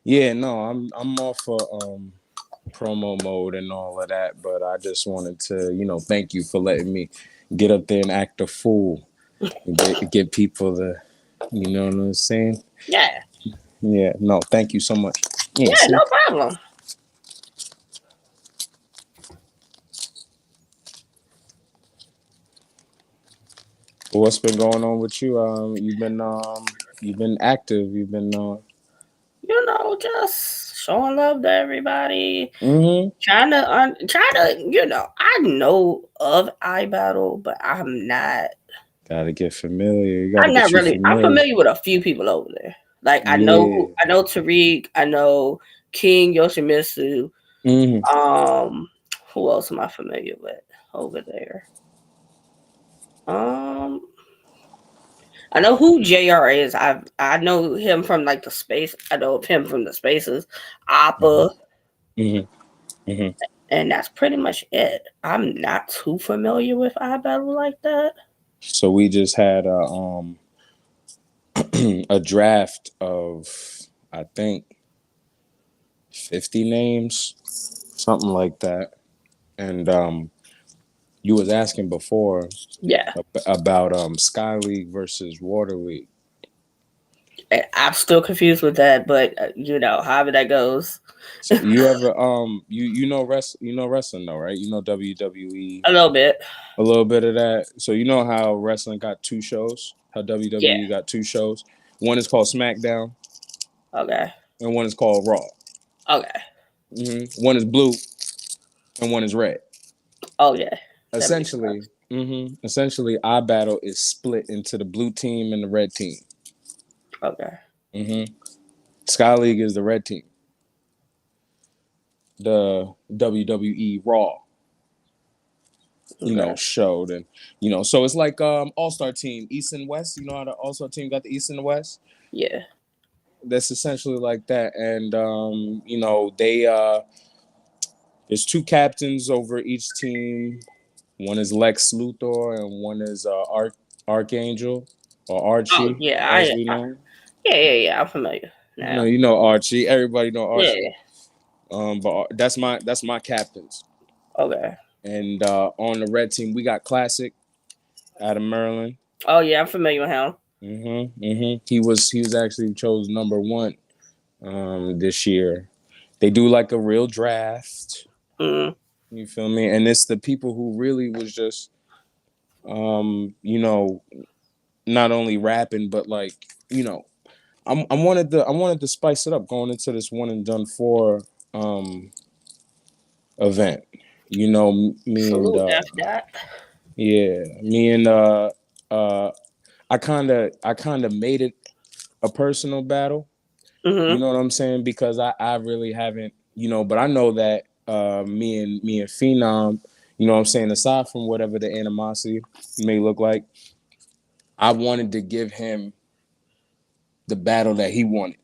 Yeah, no, I'm off for promo mode and all of that, but I just wanted to, thank you for letting me get up there and act a fool and get people the, you know what I'm saying? Yeah. Yeah, no, thank you so much. Yeah, Yeah, see? no problem. What's been going on with you? You've been active. You've been Just showing love to everybody. mm-hmm. Trying to, I know of iBattle, but Gotta get familiar. You gotta I'm not get you really, I'm familiar. familiar with a few people over there. Like, Yeah. I know Tariq, I know King Yoshimitsu. Mm-hmm. Um, who else am I familiar with over there? Um, I know who JR is. I know him from like the space. I know of him from the spaces, Appa, Mm-hmm. Mm-hmm. and that's pretty much it. I'm not too familiar with iBattle like that. So we just had a draft of I think 50 names, something like that. And you was asking before Yeah, about Sky League versus Water League. I'm still confused with that, but however that goes, So you ever you know wrestling though, right? You know WWE, a little bit. a little bit of that. So you know how wrestling got two shows, how Yeah. WWE got two shows. One is called SmackDown Okay. and one is called Raw. Okay. One is blue and one is red. Oh yeah. That makes Essentially, sense. essentially, our battle is split into the blue team and the red team. Okay. Sky League is the red team. The WWE Raw, Okay. showed and so it's like All Star team, East and West. You know how the All Star team got the East and the West. Yeah. That's essentially like that, and they there's two captains over each team. One is Lex Luthor and one is Archangel or Oh Archie, yeah. as we know. Yeah. I'm familiar now. You know Archie. Everybody know Archie. Yeah. But that's my captains. Okay. And on the red team, we got Classic out of Maryland. Oh yeah, I'm familiar with him. He was actually chose number one this year. They do like a real draft. Mm. You feel me? And it's the people who really was just not only rapping but like you know I wanted to spice it up going into this one and done four um event. Me and Salute after that. yeah, me and uh I kind of made it a personal battle. You Mm-hmm. know what I'm saying? Because I really haven't, but I know that me and Phenom, you know what I'm saying, aside from whatever the animosity may look like, I wanted to give him the battle that he wanted.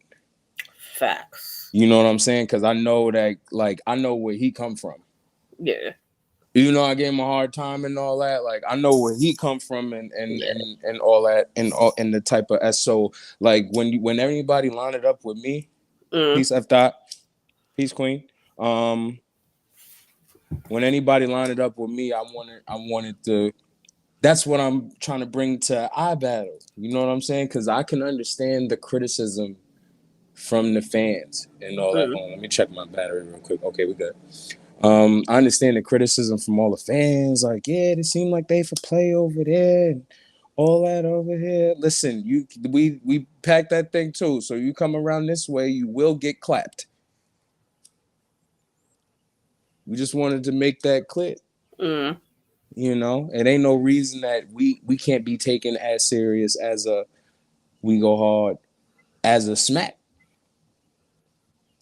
Facts. You know what I'm saying? Because I know that, like, I know where he come from. Yeah. I gave him a hard time and all that. Like, I know where he come from Yeah. and all that and the type of so like when everybody lined it up with me, Mm. peace F dot, peace queen. Um, when anybody lined it up with me, I wanted to. That's what I'm trying to bring to iBattle. You know what I'm saying? Because I can understand the criticism from the fans and all that. Mm. Hold on, let me check my battery real quick. Okay, we good. I understand the criticism from all the fans. Like, yeah, it seemed like they for play over there and all that over here. Listen, we packed that thing too. So you come around this way, you will get clapped. We just wanted to make that clear. Mm. It ain't no reason that we can't be taken as serious as a we go hard as a smack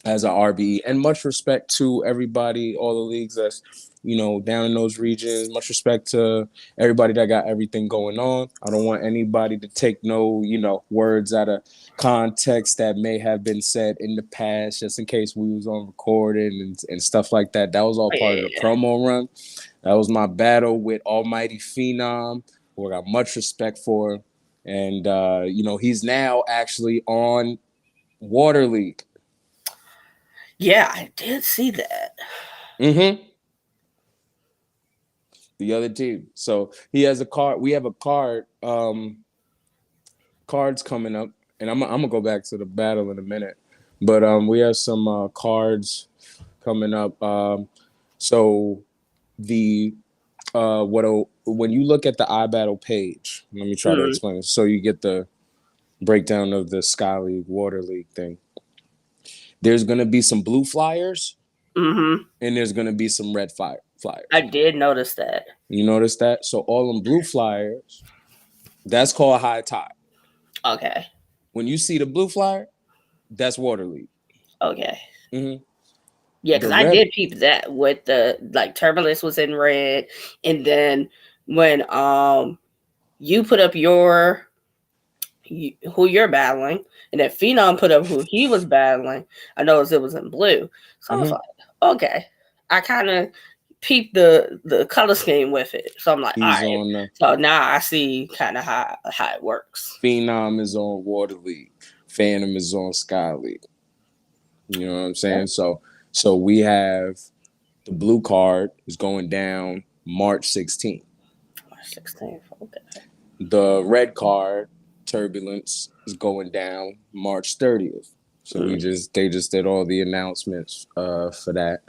as a RBE. And much respect to everybody, all the leagues that's down in those regions. Much respect to everybody that got everything going on. I don't want anybody to take no words out of context that may have been said in the past, just in case we was on recording and stuff like that. That was all Oh, part yeah. of the promo run. That was my battle with Almighty Phenom, who I got much respect for. And he's now actually on Water League. Yeah, I did see that. Mm-hmm. The other team. So he has a card. We have a card. Cards coming up, and I'm gonna go back to the battle in a minute. But we have some cards coming up. So the when you look at the iBattle page, let me try to Mm, explain it. So you get the breakdown of the Sky League, Water League thing. There's gonna be some blue flyers, mm-hmm. and there's gonna be some red I flyers. did notice that. You notice that? So all them blue flyers, that's called high tide. Okay. When you see the blue flyer, that's Water League. Okay. Hmm. Yeah, The because I red. did peep that with the like turbulence was in red, and then when you put up who you're battling, and then Phenom put up who he was battling. I noticed it was in blue, so I was Hmm. like, okay. I kind of peeped the color scheme with it, so I'm like, all He's right. on So now I see kind of how it works. Phenom is on Water League. Phantom is on Sky League. You know what I'm Yeah, saying? So we have the blue card is going down March 16th. March 16th. Okay. The red card, Turbulence, is going down March 30th. So Mm, they just did all the announcements for that.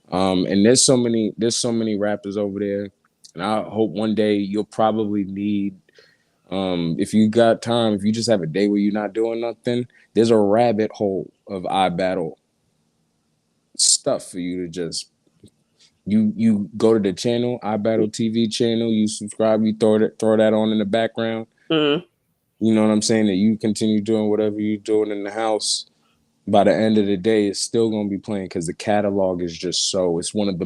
And there's so many rappers over there. And I hope one day you'll probably need if you got time, if you just have a day where you're not doing nothing, there's a rabbit hole of iBattle stuff for you to just you go to the channel, iBattle TV channel, you subscribe, you throw that on in the background. mm. You know what I'm saying? That you continue doing whatever you're doing in the house. By the end of the day, it's still gonna be playing because the catalog is just so. It's one of the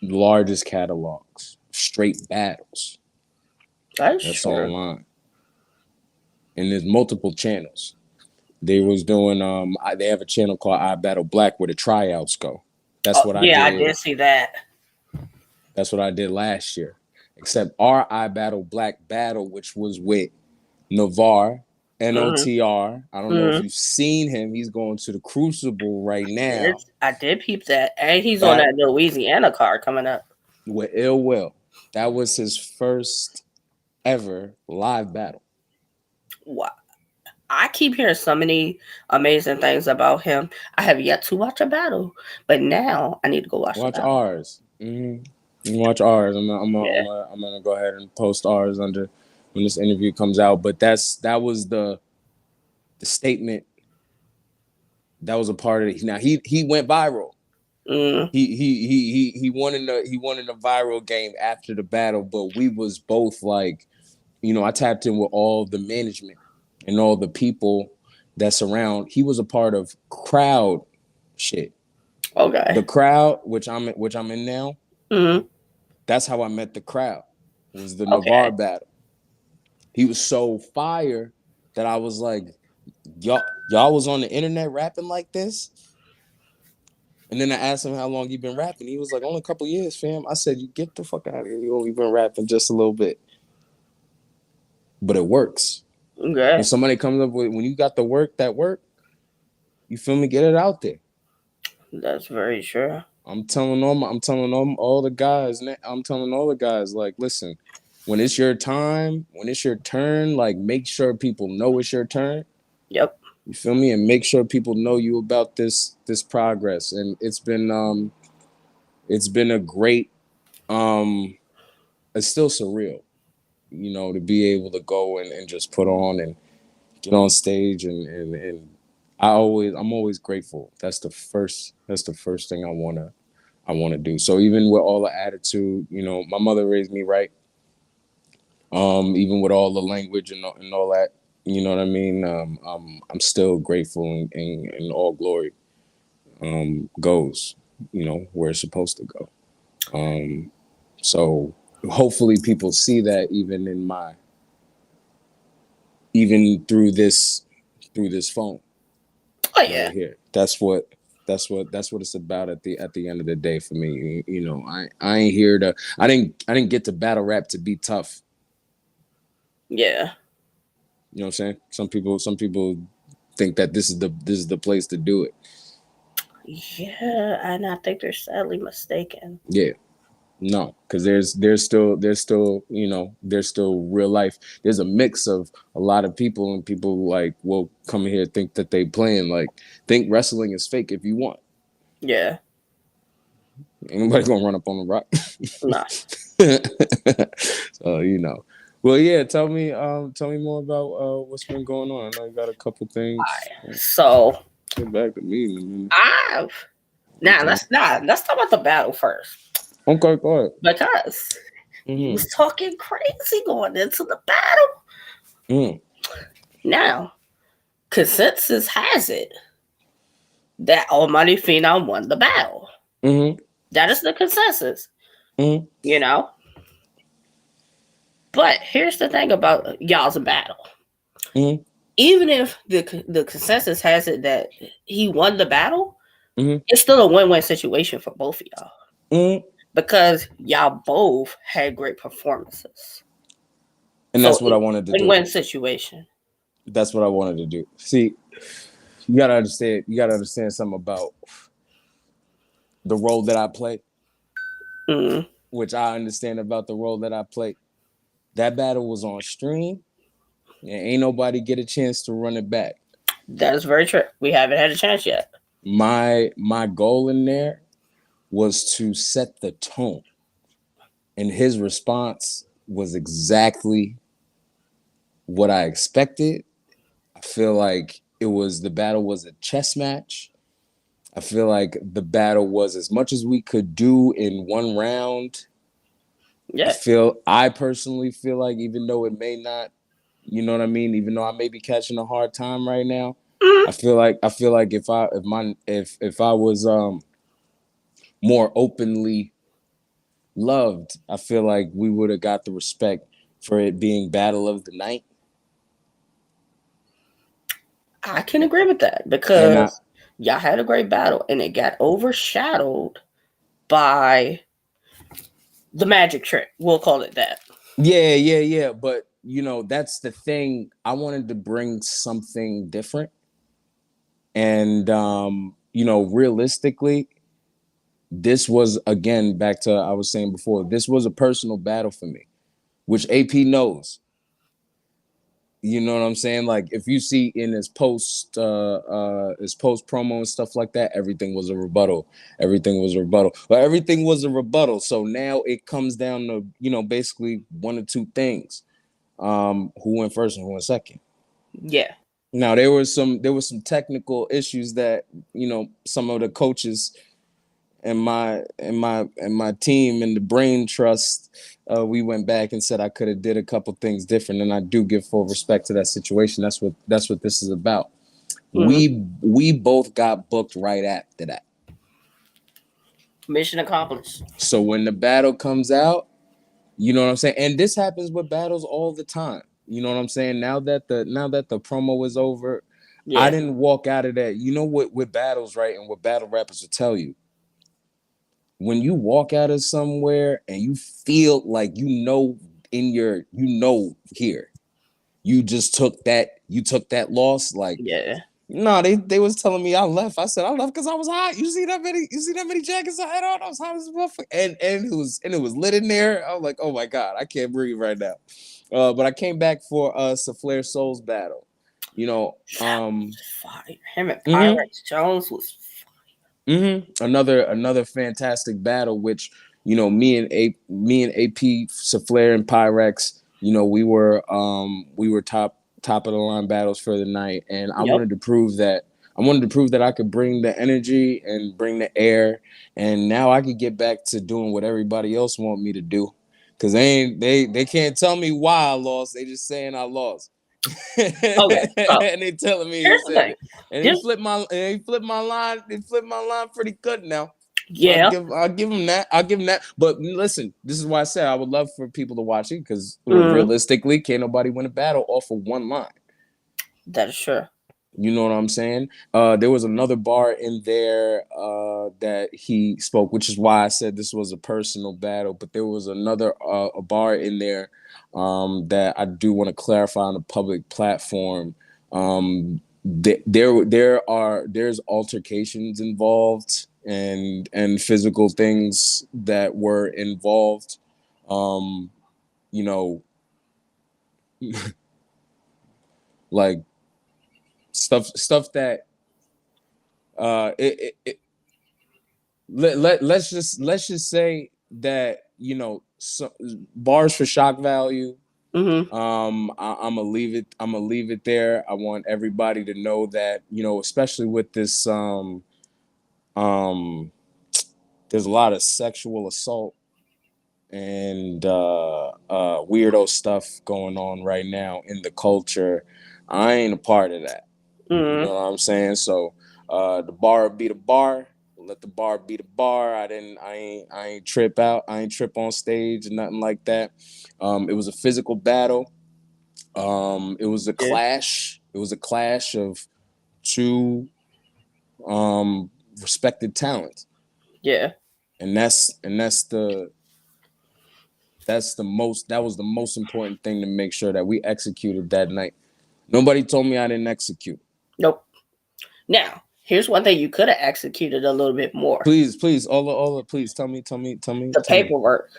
largest catalogs. Straight battles. That's That's true. online, and there's multiple channels. They was doing they have a channel called I Battle Black where the tryouts go. That's Oh what I yeah, I did. did see that. That's what I did last year. Except our I Battle Black battle, which was with Navar, Mm-hmm. NOTR. I don't know if Mm-hmm. you've seen him. He's going to the Crucible right now. I did peep that, and he's on That that Louisiana card coming up. with Ill Will. That was his first ever live battle. Wow. I keep hearing so many amazing things about him. I have yet to watch a battle, but now I need to go watch the Watch battle. ours. You watch ours. Yeah. I'm gonna go ahead and post ours under when this interview comes out. But that was the statement that was a part of it. Now he went viral. Mm, He won in the viral game after the battle. But we was both like, I tapped in with all the management and all the people that's around. He was a part of crowd shit. okay. The crowd, which I'm in now. Mm, That's how I met the crowd. Was the okay. Navarre battle. He was so fire that I was like, y'all was on the internet rapping like this. And then I asked him how long he been rapping. He was like, only a couple years, fam. I said, you get the fuck out of here. You only been rapping just a little bit. But it works. When Okay. somebody comes up with when you got the work that work, you feel me? Get it out there. That's very true. I'm telling all the guys, I'm telling all the guys, like, listen, when it's your time, when it's your turn, like make sure people know it's your turn. Yep. You feel me? And make sure people know you about this progress. And it's been a great it's still surreal, to be able to go and just put on and get on stage and I'm always grateful. That's the first thing I wanna do. So even with all the attitude, my mother raised me right. Even with all the language and all that, you know what I mean? I'm still grateful and all glory goes, where it's supposed to go. Um, so hopefully people see that even through this phone Oh yeah. right here. That's what it's about at the end of the day for me. I ain't here to I didn't get to battle rap to be tough. Yeah. You know what I'm saying? Some people think that this is the place to do it. Yeah, and I think they're sadly mistaken. Yeah. No, because there's still real life. There's a mix of a lot of people, and people like will come here think that they playing, like, think wrestling is fake if you want. Yeah, Ain't nobody gonna run up on the rock. nah. So well, yeah. Tell me more about what's been going on. I know you got a couple things. So Get back to me in a minute. I've now Okay. let's talk about the battle first Okay, go ahead. because you Mm-hmm. was talking crazy going into the battle. Mm. Now consensus has it that Almighty Phenom won the battle. Mm-hmm. That is the consensus, Mm-hmm. you know. But here's the thing about y'all's battle. Mm-hmm. Even if the consensus has it that he won the battle, Mm-hmm. it's still a win-win situation for both of y'all Mm-hmm. because y'all both had great performances. And So that's what I wanted to do. win-win situation. That's what I wanted to do. See, you gotta understand. You gotta understand something about the role that I play, Mm, which I understand about the role that I play. That battle was on stream, and ain't nobody get a chance to run it back. that is very true. We haven't had a chance yet. My goal in there was to set the tone, and his response was exactly what I expected. I feel like the battle was a chess match. I feel like the battle was as much as we could do in one round. Yeah. I personally feel like, even though it may not, you know what I mean, even though I may be catching a hard time right now, Mm, I feel like if I was more openly loved, I feel like we would have got the respect for it being battle of the night. I can agree with that And I because y'all had a great battle and it got overshadowed by the magic trick. We'll call it that. yeah, but that's the thing. I wanted to bring something different, and realistically, this was, again, back to I was saying before, this was a personal battle for me, which AP knows. You know what I'm saying? Like, if you see in his post promo and stuff like that, everything was a rebuttal. Everything was a rebuttal. But everything was a rebuttal. So now it comes down to, basically one or two things. Who went first and who went second. Yeah. Now there was some technical issues that, some of the coaches and my team and the brain trust, we went back and said I could have did a couple things different, and I do give full respect to that situation. That's what this is about. Mm, We both got booked right after that. mission accomplished. So when the battle comes out, you know what I'm saying? And this happens with battles all the time. You know what I'm saying? Now that the promo is over, I Yeah. didn't walk out of that. You know what, with battles, right? And what battle rappers will tell you, when you walk out of somewhere and you feel like, here, you took that loss. Like, Yeah. no, they was telling me I left. I said I left because I was hot. You see that many jackets I had on? I was hot as a motherfucker. And it was lit in there. I was like, oh my God, I can't breathe right now. But I came back for Flair Souls battle. You know, That was fire. Him and mhm. Pyrex Jones was Another fantastic battle, which, me and AP, Flair and Pyrex, we were top of the line battles for the night, and I yep. wanted to prove that I could bring the energy and bring the air, and now I could get back to doing what everybody else want me to do, because they can't tell me why I lost. They just saying I lost. Okay. So And they telling me he here's the said thing. it. And he This flipped my line. He flipped my line pretty good now. yeah. I'll give him that. I'll give him that. But listen, this is why I said I would love for people to watch it, because Mm, realistically, can't nobody win a battle off of one line. that is true. You know what I'm saying? There was another bar in there that he spoke, which is why I said this was a personal battle. But there was another a bar in there that I do want to clarify on a public platform. there's altercations involved and physical things that were involved. Um, you know, like stuff that let's just say that bars for shock value. Mm-hmm. I'm gonna leave it there. I want everybody to know that, especially with this um there's a lot of sexual assault and weirdo stuff going on right now in the culture. I ain't a part of that. You Mm-hmm. know what I'm saying? So the bar be the bar. Let the bar be the bar. I ain't trip out. I ain't trip on stage and nothing like that. It was a physical battle. It was a Yeah. clash. It was a clash of two respected talents. Yeah. And that was the most important thing to make sure that we executed that night. Nobody told me I didn't execute. Nope. Now, here's one thing you could have executed a little bit more. Please, all please The tell me. paperwork.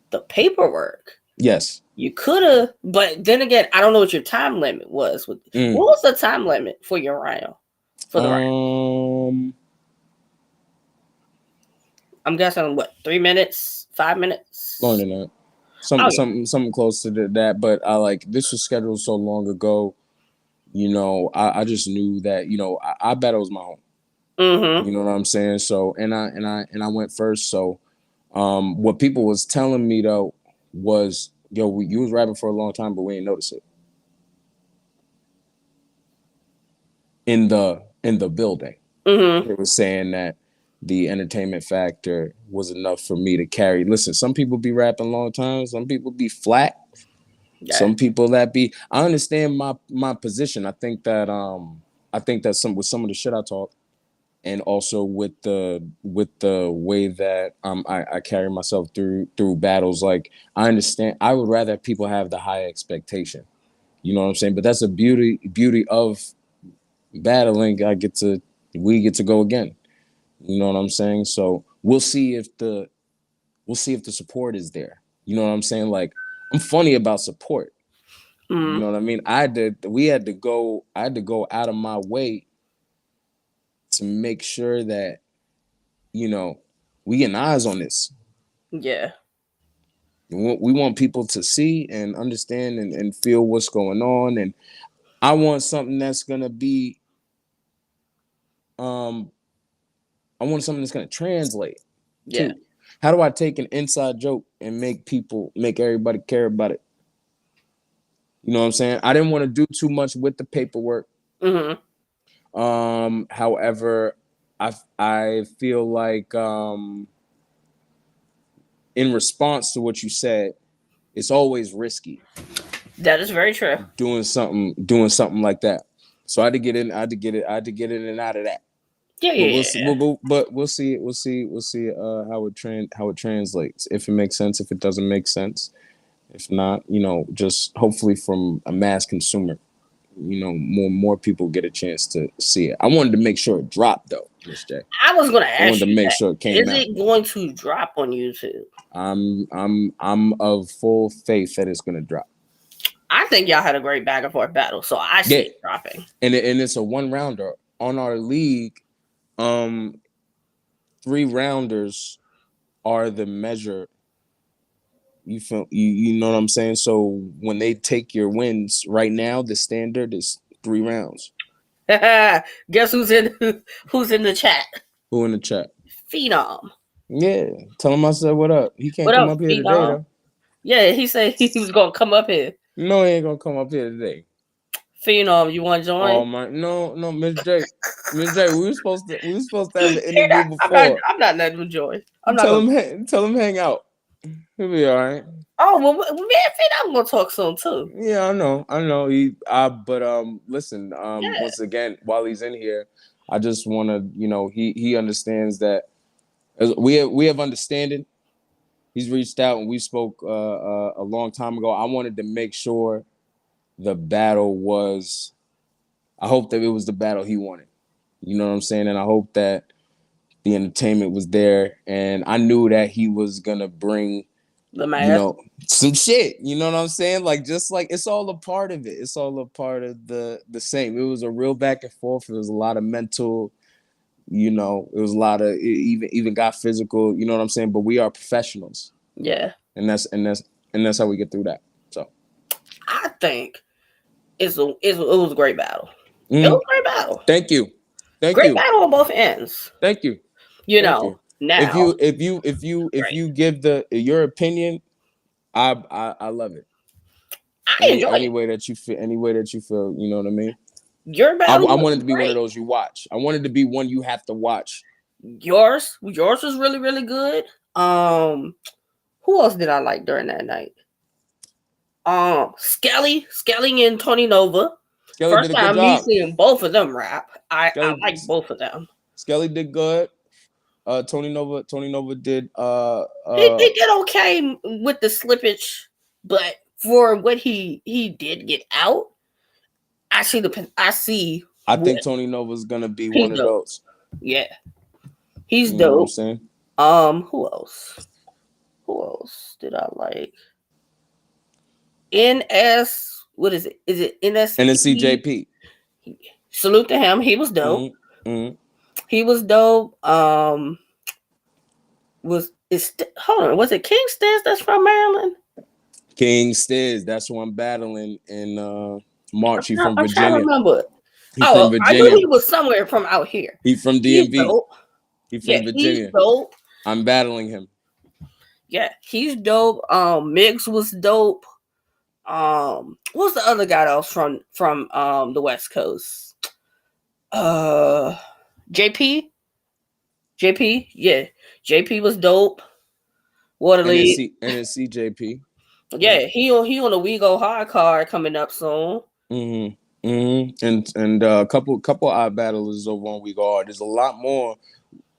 The paperwork. Yes. You could have, but then again, I don't know what your time limit was. What Mm. was the time limit for your round? For the round? Um, I'm guessing what, 3 minutes, 5 minutes? Longer than that. Oh Something close to that. But I like this was scheduled so long ago. I just knew that. I bet it was my home. yeah. Mm-hmm. You know what I'm saying? So and I went first. So what people was telling me though was, yo, you was rapping for a long time, but we ain't notice it in the building. Mm-hmm. They was saying that the entertainment factor was enough for me to carry. Listen, some people be rapping long time, some people be flat, Yeah. some people that be. I understand my position. I think that some with some of the shit I talk, and also with the way that I carry myself through battles. Like I understand. I would rather people have the high expectation. You know what I'm saying? But that's a beauty of battling. We get to go again. You know what I'm saying? So we'll see if the support is there. You know what I'm saying? Like I'm funny about support. You Mm-hmm. know what I mean? I had to go out of my way to make sure that, you know, we get eyes on this. Yeah. We want people to see and understand and feel what's going on. And I want something that's gonna be um I want something that's gonna translate Yeah. too. How do I take an inside joke and make everybody care about it? You know what I'm saying? I didn't want to do too much with the paperwork. Mm-hmm. However, I feel like in response to what you said, it's always risky That is very true. doing something like that. So I had to get in. I had to get in and out of that. Yeah, But yeah, we'll see. yeah. But we'll see. We'll see how it translates. If it makes sense. If it doesn't make sense. If not, just hopefully from a mass consumer, more people get a chance to see it. I wanted to make sure it dropped though, Miss J. I was gonna I wanted ask to you make that. sure it came Is out. it going to drop on YouTube? I'm of full faith that it's gonna drop. I think y'all had a great back and forth battle, so I see Yeah, it dropping. and it's a one rounder on our league. Um, 3 rounders are the measure. You know what I'm saying? So when they take your wins right now, the standard is 3 rounds. Guess who's in the chat? Who in the chat? Phenom. Yeah, tell him I said what up. He can't What come up, up here today Phenom? though. Yeah, he said he was gonna come up here. No, he ain't gonna come up here today. Phenom, you want to Oh join? my, no, Miss J, we were supposed to have an You're interview not, I'm not. before. I'm not letting him join. I'm not gonna. Tell him hang out. He'll be all right. Oh well, me and Phenom gonna talk soon too. Yeah, I know. But listen. Yeah. Once again, while he's in here, I just want to, he understands that we have understanding. He's reached out and we spoke a long time ago. I wanted to make sure the battle was I hope that it was the battle he wanted. You know what I'm saying? And I hope that the entertainment was there, and I knew that he was gonna bring, The you mask. know, some shit. You know what I'm saying? Like just like it's all a part of it. It's all a part of the same. It was a real back and forth. It was a lot of mental. It was a lot of it even got physical. You know what I'm saying? But we are professionals, Yeah. and that's how we get through that. So, I think it was a great battle. It was mm, a great battle. thank you, thank Great you, battle on both ends. thank you, You thank know, you. If now, you if you if you if great. you give the your opinion, I love it. I Any enjoy any it. way that you feel, any way that you feel, you know what I mean. Your I, battle I was wanted to be one of great. those you watch. I wanted to be one you have to watch. Yours was really, really good. Who else did I like during that night? Skelly and Tony Nova. Skelly First did a good time me job. seeing both of them rap. I Skelly like both of them. Skelly did good. Tony Nova did He did okay with the slippage, but for what he did get out, I see I what think Tony Nova's gonna be he's one of dope. those. Yeah, he's You know what I'm dope. saying? Who else? Who else did I like? NS. What is it? Is it And then NSP? CJP. Salute to him. He was dope. Mm-hmm. Mm-hmm. He was dope. Hold on? Was it Kingston that's from Maryland? King Stiz, that's who I'm battling in March. He from I'm trying to Virginia. remember. He from Oh, I knew Virginia. he was somewhere from out here. He from He's DMV. dope. He Yeah, from he's Virginia. dope. I'm battling him. Yeah, he's dope. Miggs was dope. What's the other guy that was from the West Coast? Uh, JP. JP. Yeah, JP was dope. Waterly. And then CJP. Yeah. Yeah, he on the We Go Hard card coming up soon. Mm-hmm. Mm-hmm. And a couple odd battlers over on We Go Hard. There's a lot more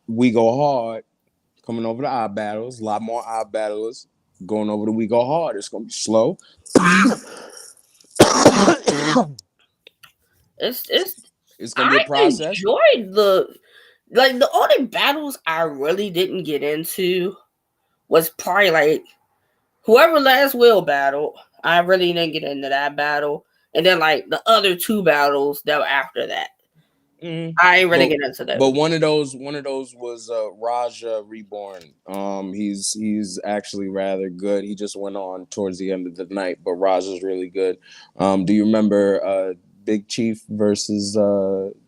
We Go Hard coming over to our battles. A lot more our battlers going over to We Go Hard. It's gonna be slow. It's It's gonna be a I process. enjoyed the only battles I really didn't get into was probably like whoever last will battle. I really didn't get into that battle, and then like the other two battles that were after that, Mm-hmm. I ain't really But get into but those. one of those was Raja Reborn. He's actually rather good. He just went on towards the end of the night, but Raja's really good. Do you remember Big Chief versus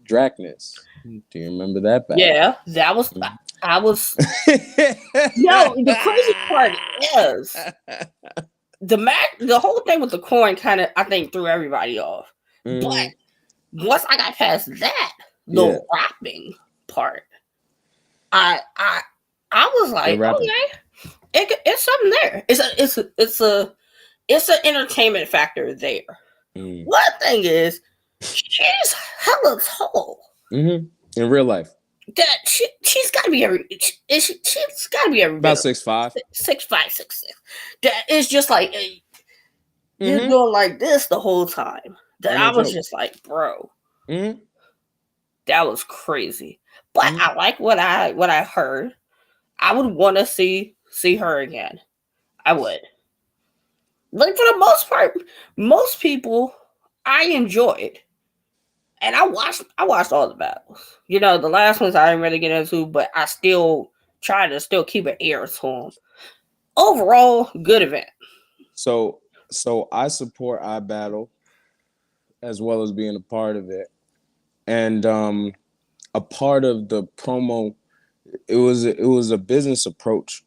Dracnus? Do you remember that battle? Yeah, that was Mhm. I was. Yo, the crazy part is the whole thing with the coin kind of I think threw everybody off. But Mhm. once I got past that, Yeah, the rapping part, I I I was the like, rapping. okay, it's something there. It's an entertainment factor there. Mm-hmm. One thing is, she's hella tall. Mm-hmm. In real life, That she's got to be she's got to be every bit about of 6'5". 6'5", 6'6". That is just like you're Mm-hmm. doing like this the whole time. That Ain't no I was joke. just like, bro, Mm-hmm. that was crazy. But Mm-hmm. I like what I heard. I would want to see her again. I would. Like for the most part, most people I enjoyed. And I watched all the battles. You know, the last ones I didn't really get into, but I still try to still keep an ear to them. Overall, good event. So so I support iBattle as well as being a part of it. And a part of the promo, it was a business approach.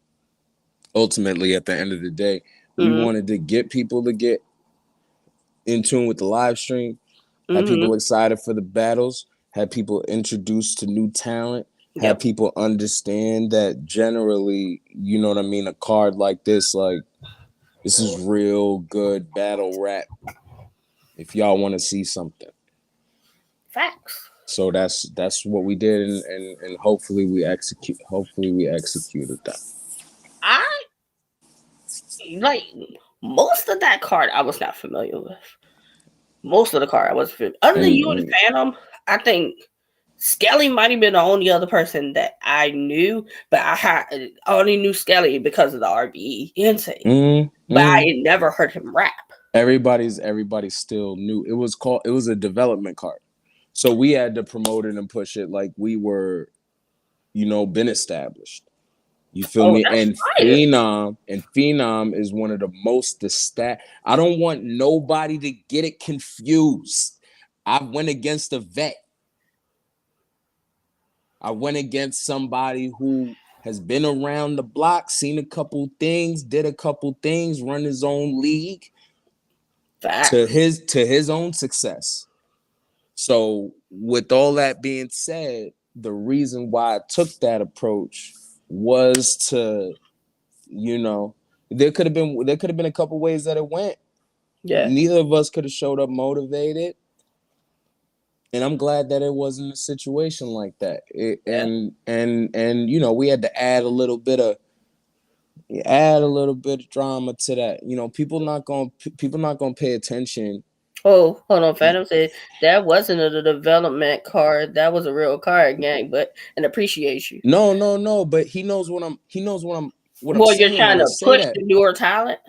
Ultimately, at the end of the day, we Mm-hmm. wanted to get people to get in tune with the live stream, have Mm-hmm. people excited for the battles, have people introduced to new talent, have Yep. people understand that generally, you know what I mean, a card like this is real good battle rap if y'all want to see something. Facts. So that's what we did, and hopefully we executed that. I like most of that card I was not familiar with. Most of the card I was fit. Other than you and And Phantom, I think Skelly might have been the only other person that I knew, but I only knew Skelly because of the RBE intake. mm, But I mm, had never heard him rap. everybody still knew it was a development card. So we had to promote it and push it like we were, been established. You feel Oh, me? that's And fire. Phenom is one of the most the stat. I don't want nobody to get it confused. I went against a vet. I went against somebody who has been around the block, seen a couple things, did a couple things, run his own league to Facts. his own success. So, with all that being said, the reason why I took that approach was to, you know, there could have been a couple ways that it went. Yeah. Neither of us could have showed up motivated, and I'm glad that it wasn't a situation like that. Yeah. And we had to add a little bit of drama to that. People not gonna pay attention. Oh, hold on. Phantom said that wasn't a development card. That was a real card gang, but and appreciate you. No, no, no. But what I'm Well, you're saying trying when I to say push that. the newer talent.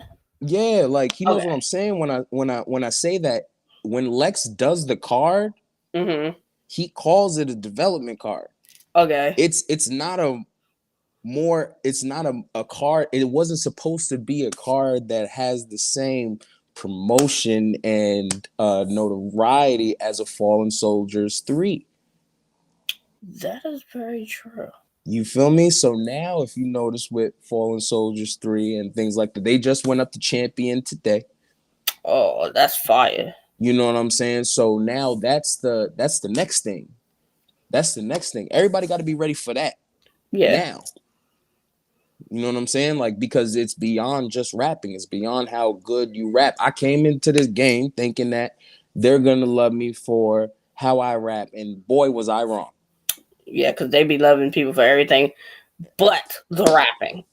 Yeah, like he knows what I'm Okay. saying when I say that. When Lex does the card, Mm-hmm. he calls it a development card. Okay. It's not a card. It wasn't supposed to be a card that has the same promotion and notoriety as a Fallen Soldiers 3. That is very true. You feel me? So now, if you notice with Fallen Soldiers 3 and things like that, they just went up to champion today. Oh, that's fire. You know what I'm saying? So now that's the next thing. That's the next thing. Everybody got to be ready for that Yeah. now. You know what I'm saying? Like, because it's beyond just rapping. It's beyond how good you rap. I came into this game thinking that they're gonna love me for how I rap, and boy, was I wrong. Yeah, because they be loving people for everything but the rapping.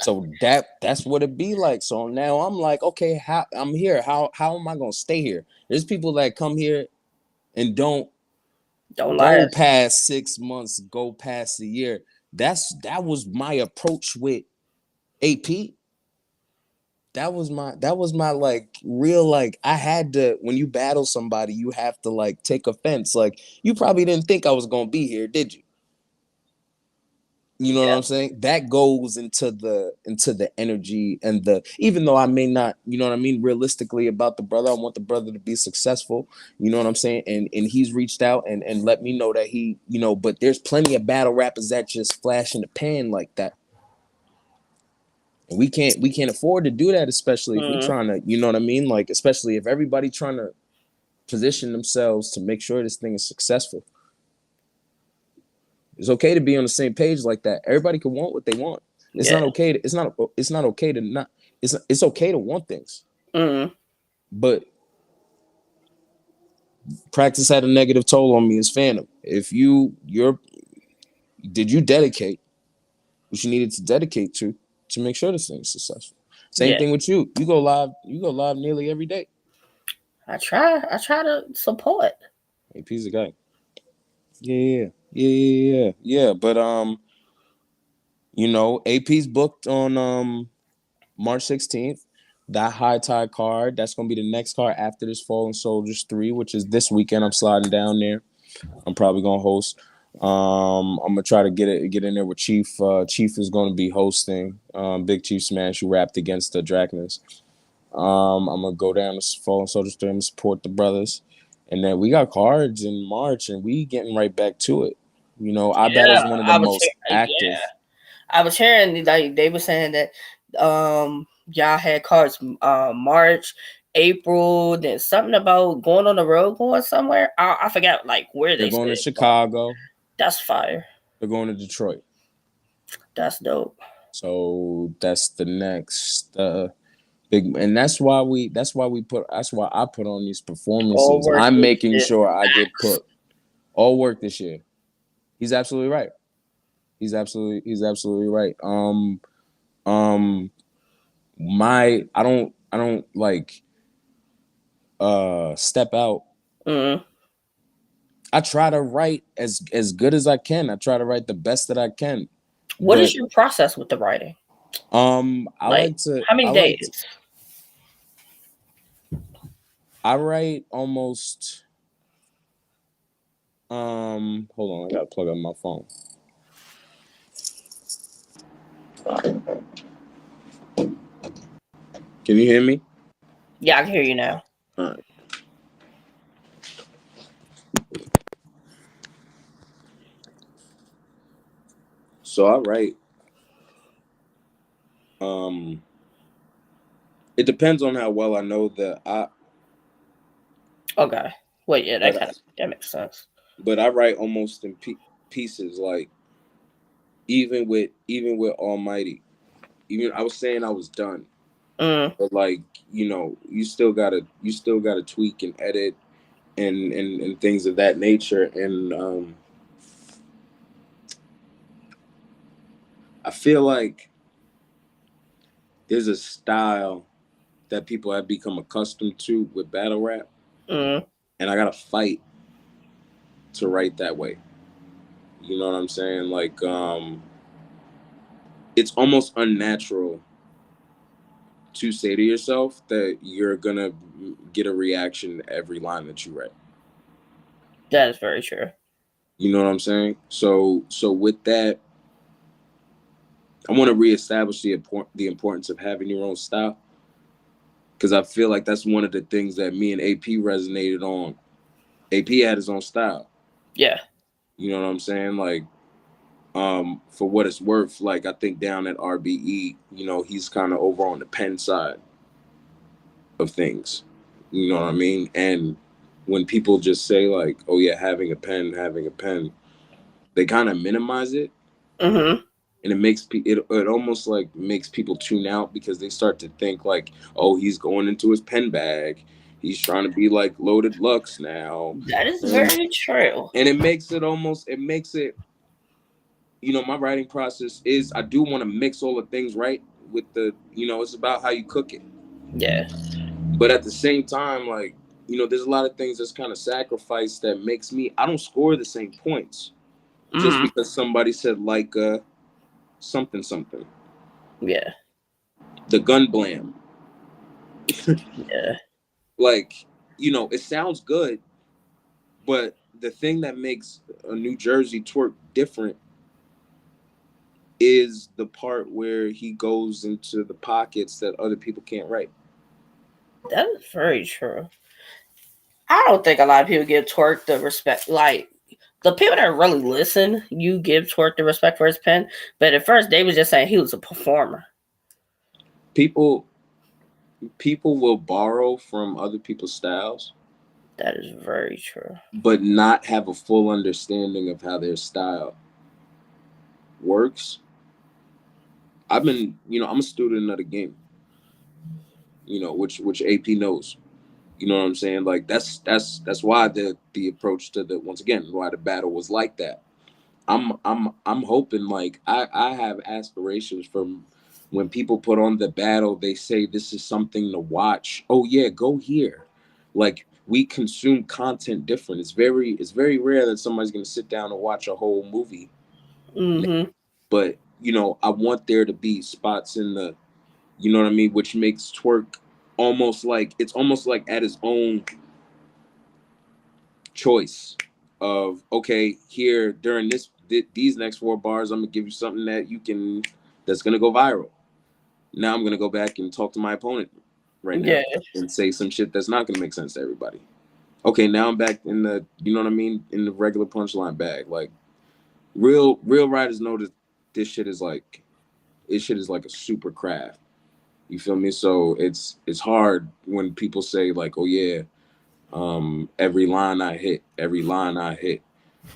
So that's what it be like. So now I'm like, okay, how I'm here. How am I gonna stay here? There's people that come here and don't Don't lie to go us. past 6 months, go past a year. That was my approach with AP. That was my like real, like, I had to, when you battle somebody, you have to like take offense. Like, you probably didn't think I was gonna be here, did you? You know what Yeah. I'm saying? That goes into the energy and the, even though I may not, you know what I mean, realistically about the brother, I want the brother to be successful. You know what I'm saying? And he's reached out and let me know that he, but there's plenty of battle rappers that just flash in the pan like that. And we can't afford to do that, especially if we Mm, trying to, you know what I mean? Like, especially if everybody trying to position themselves to make sure this thing is successful. It's okay to be on the same page like that. Everybody can want what they want. It's yeah. not okay. It's not okay to not. It's okay to want things, Mm, but practice had a negative toll on me as Phantom. If did you dedicate what you needed to dedicate to make sure this thing is successful? Same yeah. thing with you. You go live. You go live nearly every day. I try. I try to support. AP's a guy. Yeah, yeah. But AP's booked on March 16th. That high tide card, that's gonna be the next card after this Fallen Soldiers 3, which is this weekend. I'm sliding down there. I'm probably gonna host. I'm gonna try to get in there with Chief. Chief is gonna be hosting. Big Chief Smash, who rapped against the Draconians. I'm gonna go down to Fallen Soldiers 3 and support the brothers. And then we got cards in March, and we getting right back to it. iBattle Yeah, is one of the I was. most Yeah, active. I was hearing like they were saying that y'all had cards March, April, then something about going on the road, going somewhere. I forgot like where They're they going to said. Chicago. That's fire. They're going to Detroit. That's dope. So that's the next big, and that's why I put on these All performances. work I'm this making shit. sure I get Facts. put all work this year. He's absolutely right. He's absolutely right. Um my I don't like step out. Mm. I try to write as good as I can. I try to write the best that I can. What But is your process with the writing? I Like, like to how many days? I write almost hold on, I gotta plug up my phone. Can you hear me? Yeah, I can hear you now. All right. So I write um it depends on how well I know Okay. Wait, yeah, but that makes sense. I write almost in pieces, like even with Almighty. Even I was saying I was done, Mm. but like, you still gotta tweak and edit and things of that nature. And I feel like there's a style that people have become accustomed to with battle rap, Mm. and I gotta fight to write that way. You know what I'm saying? Like, it's almost unnatural to say to yourself that you're gonna get a reaction to every line that you write. That is very true. You know what I'm saying? So with that, I want to reestablish the importance of having your own style, because I feel like that's one of the things that me and AP resonated on. AP had his own style. Yeah. You know what I'm saying? Like, for what it's worth, like I think down at RBE, he's kind of over on the pen side of things. You know what I mean? And when people just say like, "Oh yeah, having a pen," they kind of minimize it, Mm-hmm. and it almost like makes people tune out, because they start to think like, "Oh, he's going into his pen bag. He's trying to be like Loaded Lux now," That is and very true. it makes it. My writing process is, I do want to mix all the things right with it's about how you cook it. Yeah. But at the same time, like, there's a lot of things that's kind of sacrificed that makes me, I don't score the same points just Mm-hmm. because somebody said like something something. Yeah. The gun blam. Yeah. Like, it sounds good, but the thing that makes a New Jersey twerk different is the part where he goes into the pockets that other people can't write. That is very true. I don't think a lot of people give Twerk the respect. Like, the people that really listen, you give Twerk the respect for his pen. But at first, they was just saying he was a performer. People people will borrow from other people's styles, That is very true. but not have a full understanding of how their style works. I'm a student of the game, which AP knows. You know what I'm saying? Like, that's why the approach to the once again, why the battle was like that. I'm hoping, like, I have aspirations from when people put on the battle, they say this is something to watch. Oh yeah, go here. Like, we consume content different. It's very rare that somebody's gonna sit down and watch a whole movie. Mm-hmm. But I want there to be spots in the, you know what I mean, which makes twerk almost like at his own choice of, okay, here during these next 4 bars, I'm gonna give you something that's gonna go viral. Now I'm gonna go back and talk to my opponent right now Yeah. and say some shit that's not gonna make sense to everybody. Okay, now I'm back in the, you know what I mean, in the regular punchline bag. Like, real writers know that this shit is like a super craft. You feel me? So it's hard when people say like, oh yeah, every line I hit.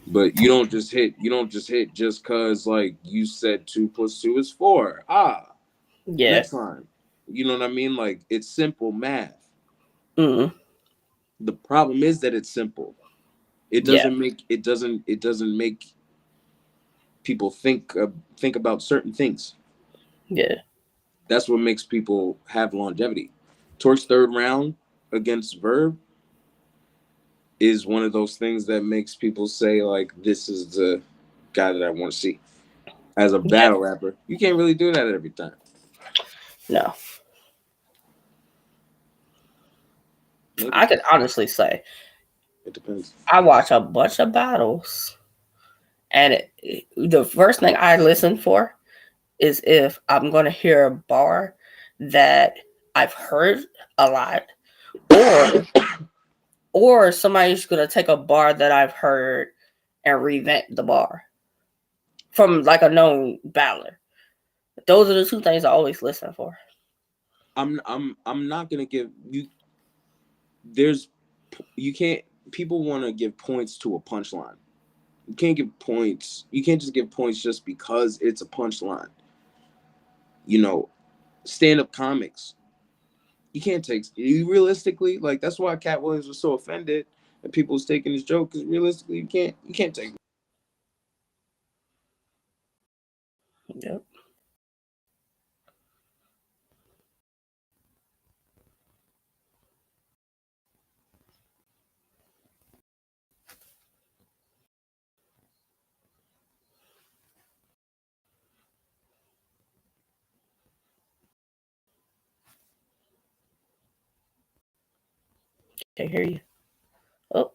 But you don't just hit just cause like you said 2 + 2 is 4. Yeah. Next line. You know what I mean? Like, it's simple math. Mm. The problem is that it's simple. Yeah. It doesn't make people think about certain things. Yeah. That's what makes people have longevity. Towards third round. against Verb is one of those things that makes people say like, this is the guy that I want to see as a battle rapper. You can't really do that every time. No. Maybe. I can honestly say it depends. I watch a bunch of battles, and the first thing I listen for is if I'm going to hear a bar that I've heard a lot, or somebody's going to take a bar that I've heard and revamp the bar from like a known battler. Those are the two things I always listen for. I'm not gonna give you. You can't. People want to give points to a punchline. You can't give points. You can't just give points just because it's a punchline. You know, stand-up comics. You can't take you realistically. Like that's why Cat Williams was so offended and people was taking his joke because realistically you can't take. Yep. Can't hear you. Oh.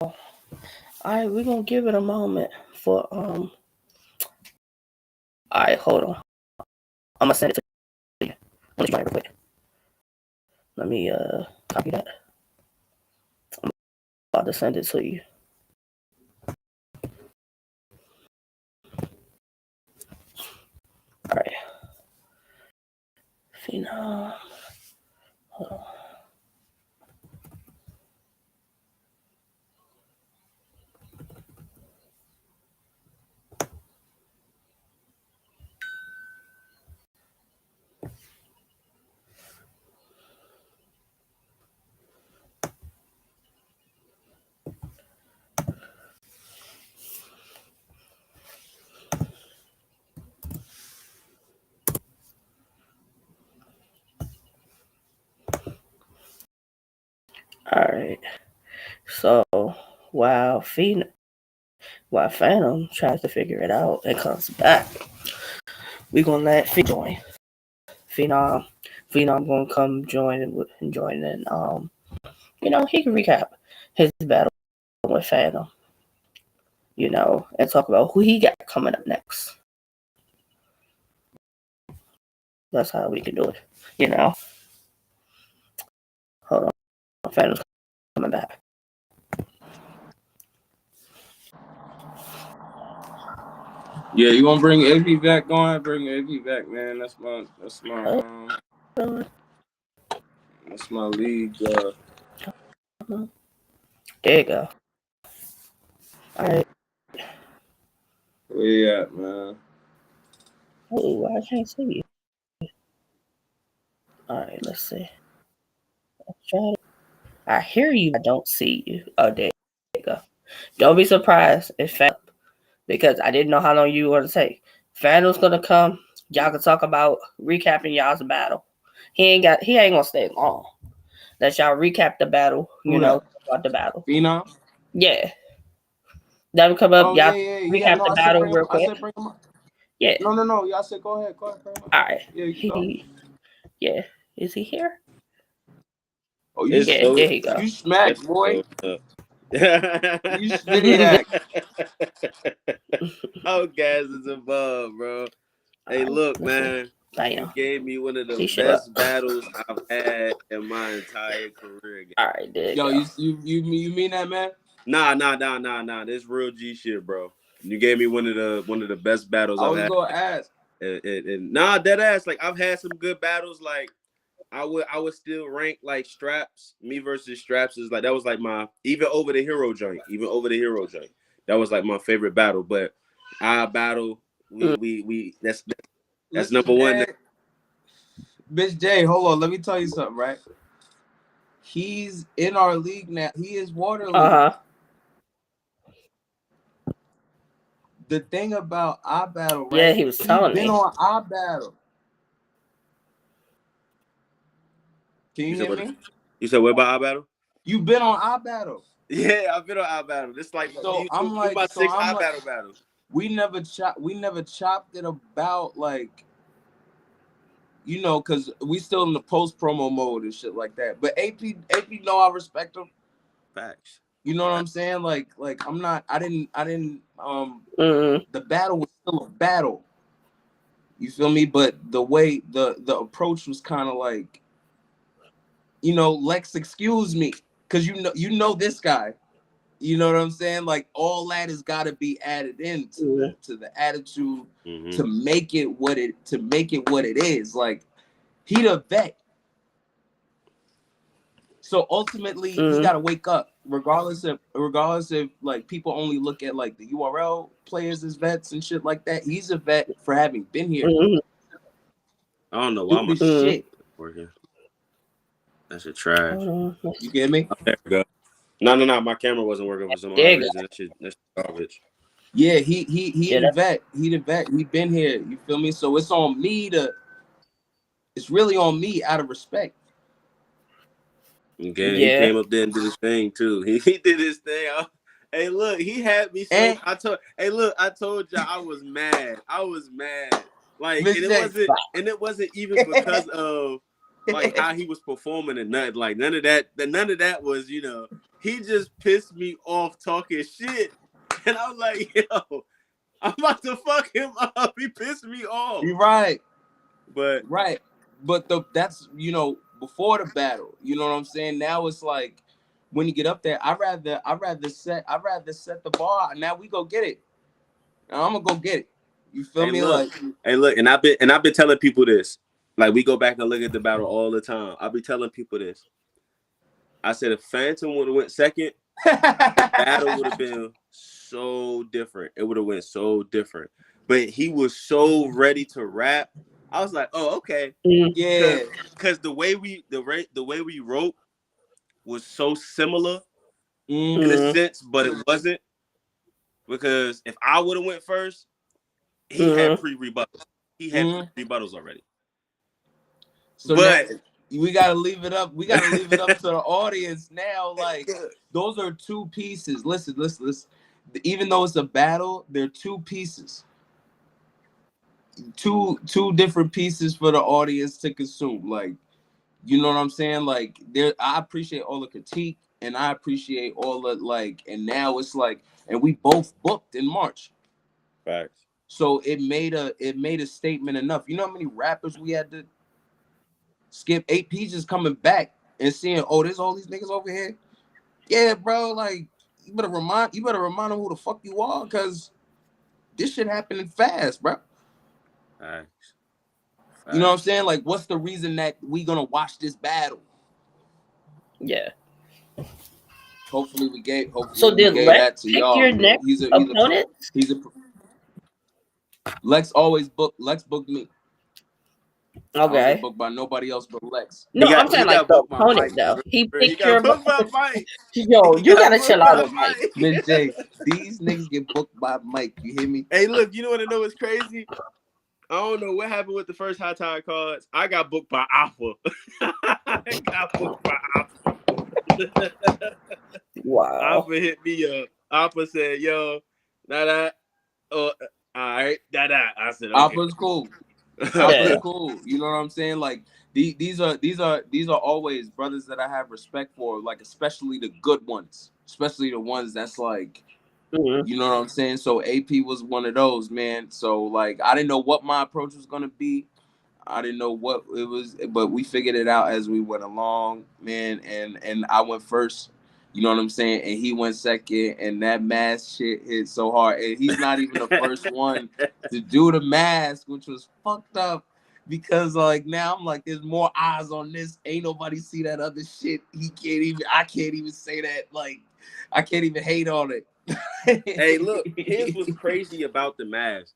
All right, we're gonna give it a moment for All right, hold on. I'm gonna send it to you. Let me try it real quick. Let me copy that. I'm about to send it to you. All right. Phenom. Hold on. All right. So while Phantom tries to figure it out and comes back, we gonna let Phenom join. Phenom gonna come join and he can recap his battle with Phantom. And talk about who he got coming up next. That's how we can do it. Hold on. Phantom's coming back. Yeah, you want to bring AP back? Go ahead, bring AP back, man. That's my league. There you go. All right. Where you at, man? Oh, I can't see you. All right, let's see. Let's try it. I hear you. I don't see you. Oh, there you go. Don't be surprised if Phantom, because I didn't know how long you were to take. Phantom's gonna come. Y'all can talk about recapping y'all's battle. He ain't gonna stay long. Let y'all recap the battle. About the battle. Phenom? Yeah. That would come up. Oh Y'all yeah. recap No, the battle real quick. I said bring him up. Yeah. No. Y'all said go ahead. All right. Yeah, you go. Yeah. Is he here? Oh, there you go. You smacked, boy. You spit. Oh, gas is above, bro. Hey, look, man. You gave me one of the best battles I've had in my entire career. All right, there Yo, you mean that, man? Nah. This real G shit, bro. You gave me one of the best battles I've had. I was gonna ask. And nah, dead ass. Like I've had some good battles. Like I would still rank like Straps. Me versus Straps is like that was like my even over the hero joint. That was like my favorite battle. But our battle, we that's Listen, number one. Bitch Jay, hold on. Let me tell you something, right? He's in our league now. He is Water League. The thing about our battle, right? Yeah, he was telling me. He's been on our battle. Can you hear me? You said what about our battle? You've been on our battle. Yeah, I've been on our battle. It's like So I'm like, my sixth battle battles. We never chopped it about like, you know, because we still in the post promo mode and shit like that. But AP know I respect him. Facts. You know what I'm saying? Like I'm not. I didn't. The battle was still a battle. You feel me? But the way the approach was kind of like, you know, Lex, excuse me, because you know this guy. You know what I'm saying? Like all that has got to be added into the attitude to make it what it is. Like he the vet. So ultimately, he got to wake up, regardless if like people only look at like the URL players as vets and shit like that. He's a vet for having been here. I don't know why my shit working. That's a trash. You get me? Oh, there we go. No. My camera wasn't working for some odd reason. That's garbage. Yeah, he the vet. He the vet. He been here. You feel me? So it's on me to. It's really on me out of respect. Again, he came up there and did his thing too. He did his thing. Hey, look, he had me so. I told y'all I was mad. Like, and it wasn't even because of like how he was performing and nothing. Like none of that was, you know. He just pissed me off talking shit, and I was like, yo, I'm about to fuck him up. He pissed me off. You're right, but that's, you know, before the battle. You know what I'm saying? Now it's like when you get up there, I rather set the bar. Now we go get it. Now I'm gonna go get it. You feel me? Look, and I've been telling people this. Like we go back and look at the battle all the time. I'll be telling people this. I said if Phantom would have went second, the battle would have been so different. It would have went so different. But he was so ready to rap. I was like, oh, okay. Yeah. Because the way we wrote was so similar in a sense, but it wasn't. Because if I would have went first, he had pre-rebuttals. He had rebuttals already. So but we gotta leave it up. We gotta leave it up to the audience now. Like those are two pieces. Listen. Even though it's a battle, they're two pieces. Two different pieces for the audience to consume. Like, you know what I'm saying? Like I appreciate all the critique and I appreciate all the like, and now it's like, and we both booked in March. Facts. So it made a statement enough. You know how many rappers we had to skip? AP just coming back and seeing, oh, there's all these niggas over here. Yeah, bro, like you better remind them who the fuck you are, because this shit happening fast, bro. Facts. You know what I'm saying? Like, what's the reason that we gonna watch this battle? Yeah. Hopefully we gave that to y'all. Your next opponent? Lex booked me. Okay. I wasn't booked by nobody else but Lex. No, I'm saying like the opponent though. He picked your booked by Mike. Yo, you gotta chill out with Mike. Miss J, these niggas get booked by Mike. You hear me? Hey, look, you know what I know is crazy? I don't know what happened with the first High Tide cards. I got booked by Alpha. Wow. Alpha hit me up. Alpha said, yo, all right, I said, okay. Alpha's cool. Alpha's cool. You know what I'm saying? Like these are always brothers that I have respect for, like especially the good ones, especially the ones that's like, you know what I'm saying? So AP was one of those, man. So like I didn't know what my approach was gonna be. I didn't know what it was, but we figured it out as we went along, man. And I went first. You know what I'm saying? And he went second, and that mask shit hit so hard. And he's not even the first one to do the mask, which was fucked up. Because like now I'm like, there's more eyes on this. Ain't nobody see that other shit. I can't even say that. Like, I can't even hate on it. Hey, look, here's what's crazy about the mask.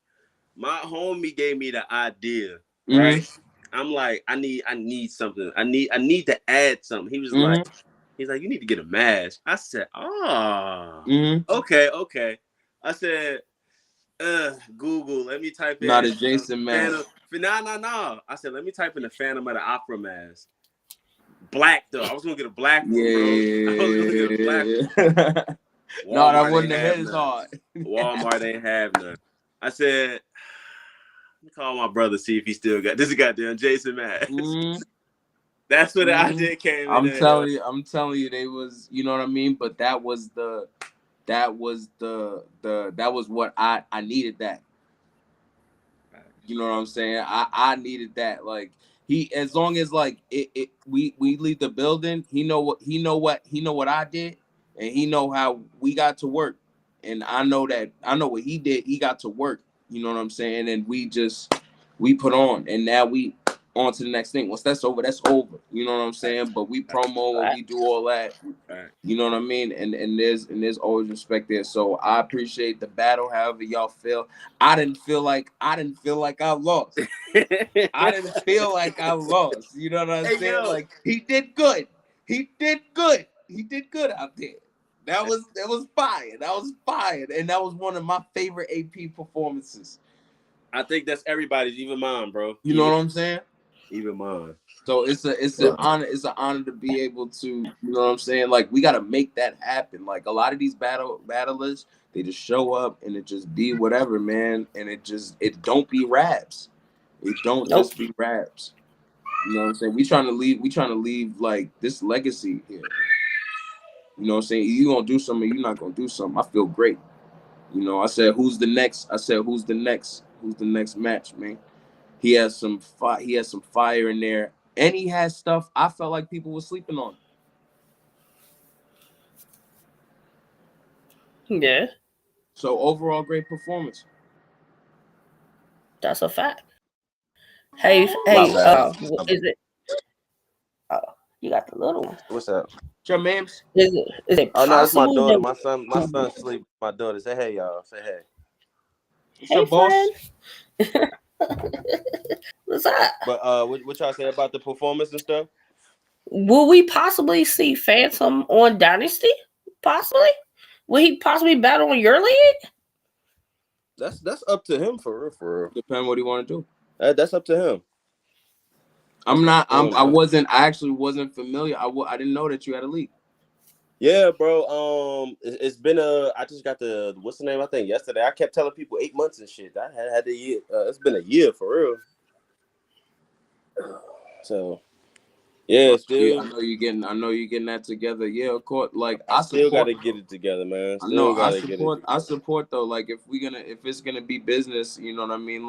My homie gave me the idea, right? I'm like, I need something. I need to add something. He was like, you need to get a mask. I said, okay. I said, Google, let me type in. Not a Jason mask. No. I said, let me type in the Phantom of the Opera mask. black though. I was gonna get a black one, bro. Yeah. I was gonna get a black one. No, that Walmart wouldn't ain't have hit have as none. hard. Walmart ain't have none. I said, let me call my brother, see if he still got this. Goddamn Jason Mask. Mm-hmm. That's where the idea came in. I'm telling you, they was, you know what I mean. But that was what I needed. That, you know what I'm saying. I needed that. Like, as long as like we leave the building, he know what I did, and he know how we got to work, and I know what he did. He got to work. You know what I'm saying, and we put on, and now we on to the next thing. Once that's over, that's over. You know what I'm saying? But we promo and we do all that. You know what I mean? And there's always respect there. So I appreciate the battle. However y'all feel, I didn't feel like I lost. I didn't feel like I lost. You know what I'm saying? Yo. Like, he did good. He did good out there. That was fire. That was fire. And that was one of my favorite AP performances. I think that's everybody's, even mine, bro. You know what I'm saying? Even mine. So it's an honor to be able to, you know what I'm saying? Like, we gotta make that happen. Like, a lot of these battlers, they just show up and it just be whatever, man. And it don't be raps. It don't just be raps. You know what I'm saying? We trying to leave like this legacy here. You know what I'm saying? You gonna do something, you're not gonna do something. I feel great. You know, I said, who's the next match, man? He has some fire in there. And he has stuff I felt like people were sleeping on. Yeah. So overall, great performance. That's a fact. Hey, is it? Oh, you got the little one. What's up? Your mams? Is it Oh no, it's my daughter. That... My son sleep. My daughter. Say hey, y'all. Say hey. What's up, boss? What's up? But what y'all say about the performance and stuff? Will we possibly see Phantom on Dynasty? Possibly. Will he possibly battle in your league? That's up to him, for real. Depending what he want to do. That's up to him. I actually wasn't familiar. I didn't know that you had a league. Yeah, bro. It's been I just got what's the name? I think yesterday. I kept telling people 8 months and shit. I had the year. It's been a year for real. So, yeah, still. I know you're getting that together. Yeah, of course. Like, I still got to get it together, man. I support though. Like, if it's gonna be business, you know what I mean.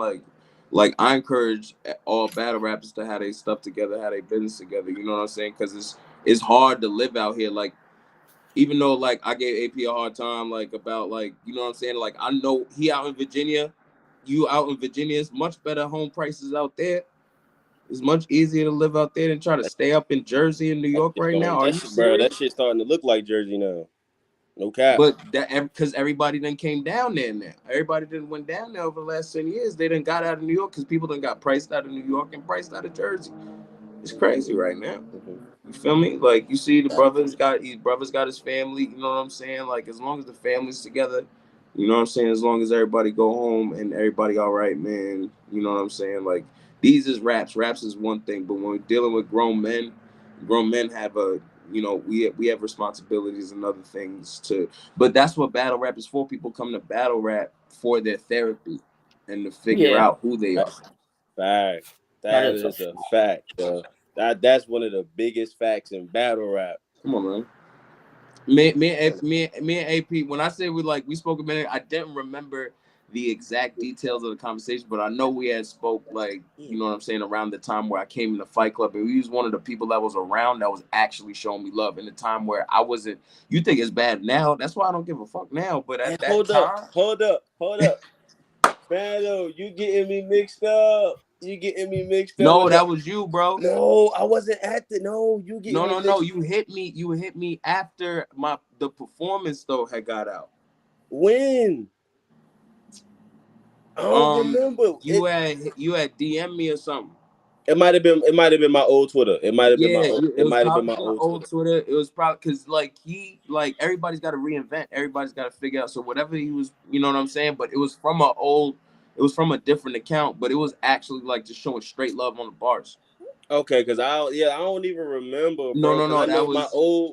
Like I encourage all battle rappers to have their stuff together, have their business together. You know what I'm saying? Because it's hard to live out here. Like, even though like I gave AP a hard time, like about like, you know what I'm saying. Like, I know he out in Virginia, you out in Virginia. It's much better home prices out there. It's much easier to live out there than try to stay up in Jersey and New York right now. Are you serious? Bro, that shit's starting to look like Jersey now. No cap. But that because everybody then came down there now. Everybody didn't went down there over the last 10 years. They done got out of New York because people done got priced out of New York and priced out of Jersey. It's crazy right now. You feel me? Like, you see the brother's got his family. You know what I'm saying? Like, as long as the family's together, you know what I'm saying? As long as everybody go home and everybody all right, man. You know what I'm saying? Like, these is raps. Raps is one thing, but when we're dealing with grown men have we have responsibilities and other things too. But that's what battle rap is for. People come to battle rap for their therapy and to figure out who they are. Fact. That is a fact, bro. That's one of the biggest facts in battle rap. Come on, man. Me and AP. When I say we spoke a minute, I didn't remember the exact details of the conversation, but I know we had spoke you know what I'm saying, around the time where I came in the Fight Club, and he was one of the people that was around that was actually showing me love in the time where I wasn't. You think it's bad now? That's why I don't give a fuck now. But at that time, hold up, Bando, you getting me mixed up? No, that was you, bro. No, I wasn't at the. No, you get. No. You hit me after the performance though had got out. When? I don't remember. You had DM me or something. It might have been my old Twitter. It might have been my old Twitter. It was probably because everybody's got to reinvent. Everybody's got to figure out. So whatever he was, you know what I'm saying. But it was from a different account. But it was actually like just showing straight love on the bars. Okay, because I don't even remember, No, bro. no, Because no. I That know was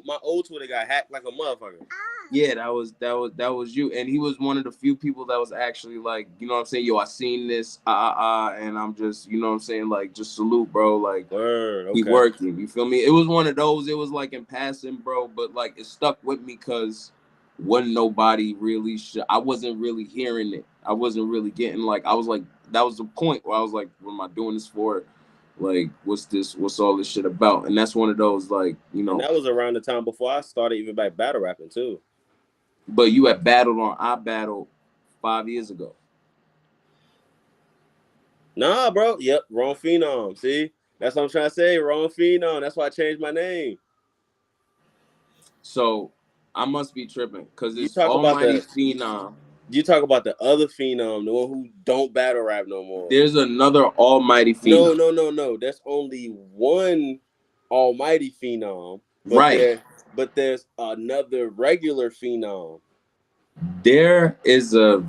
my old Twitter got hacked like a motherfucker. yeah. That was you, and he was one of the few people that was actually like, you know what I'm saying. Yo, I seen this, and I'm just, you know what I'm saying, like, just salute, bro. Like, Word. he Okay. working. You feel me? It was one of those. It was like in passing, bro, but like it stuck with me because wasn't nobody really. I wasn't really hearing it. I wasn't really getting like. I was like, that was the point where I was like, what am I doing this for? Like, what's this? What's all this shit about? And that's one of those, like, you And know. that was around the time before I started even back battle rapping too. But you had battled on I battled 5 years ago. Nah, bro. Yep, wrong phenom. See, that's what I'm trying to say. Wrong phenom. That's why I changed my name. So I must be tripping because You it's talk about Almighty the Phenom. you talk about the other phenom, the one who don't battle rap no more. There's another Almighty No, Phenom. no, no, no. There's only one almighty phenom, but Right. there's another regular phenom. There is a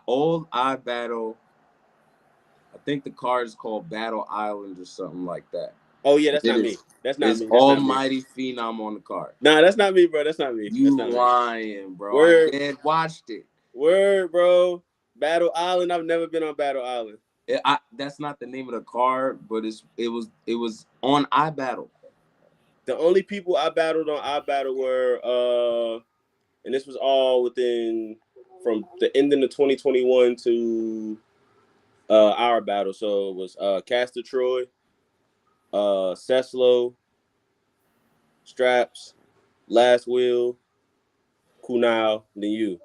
old I battle. I think the card is called Battle Island or something like that. Oh yeah, that's It not me. is That's not is me. That's not me. Almighty Phenom on the card. Nah, that's not me, bro. That's not me. That's You not me. lying, bro? I Word, dead watched it. word, bro. Battle Island. I've never been on Battle Island. That's not the name of the card, but it was on I battle. The only people I battled on I battle were and this was all within from the ending of 2021 to our battle. So it was Castor Troy, Ceslo, Straps, Last Will, Kunal, then you.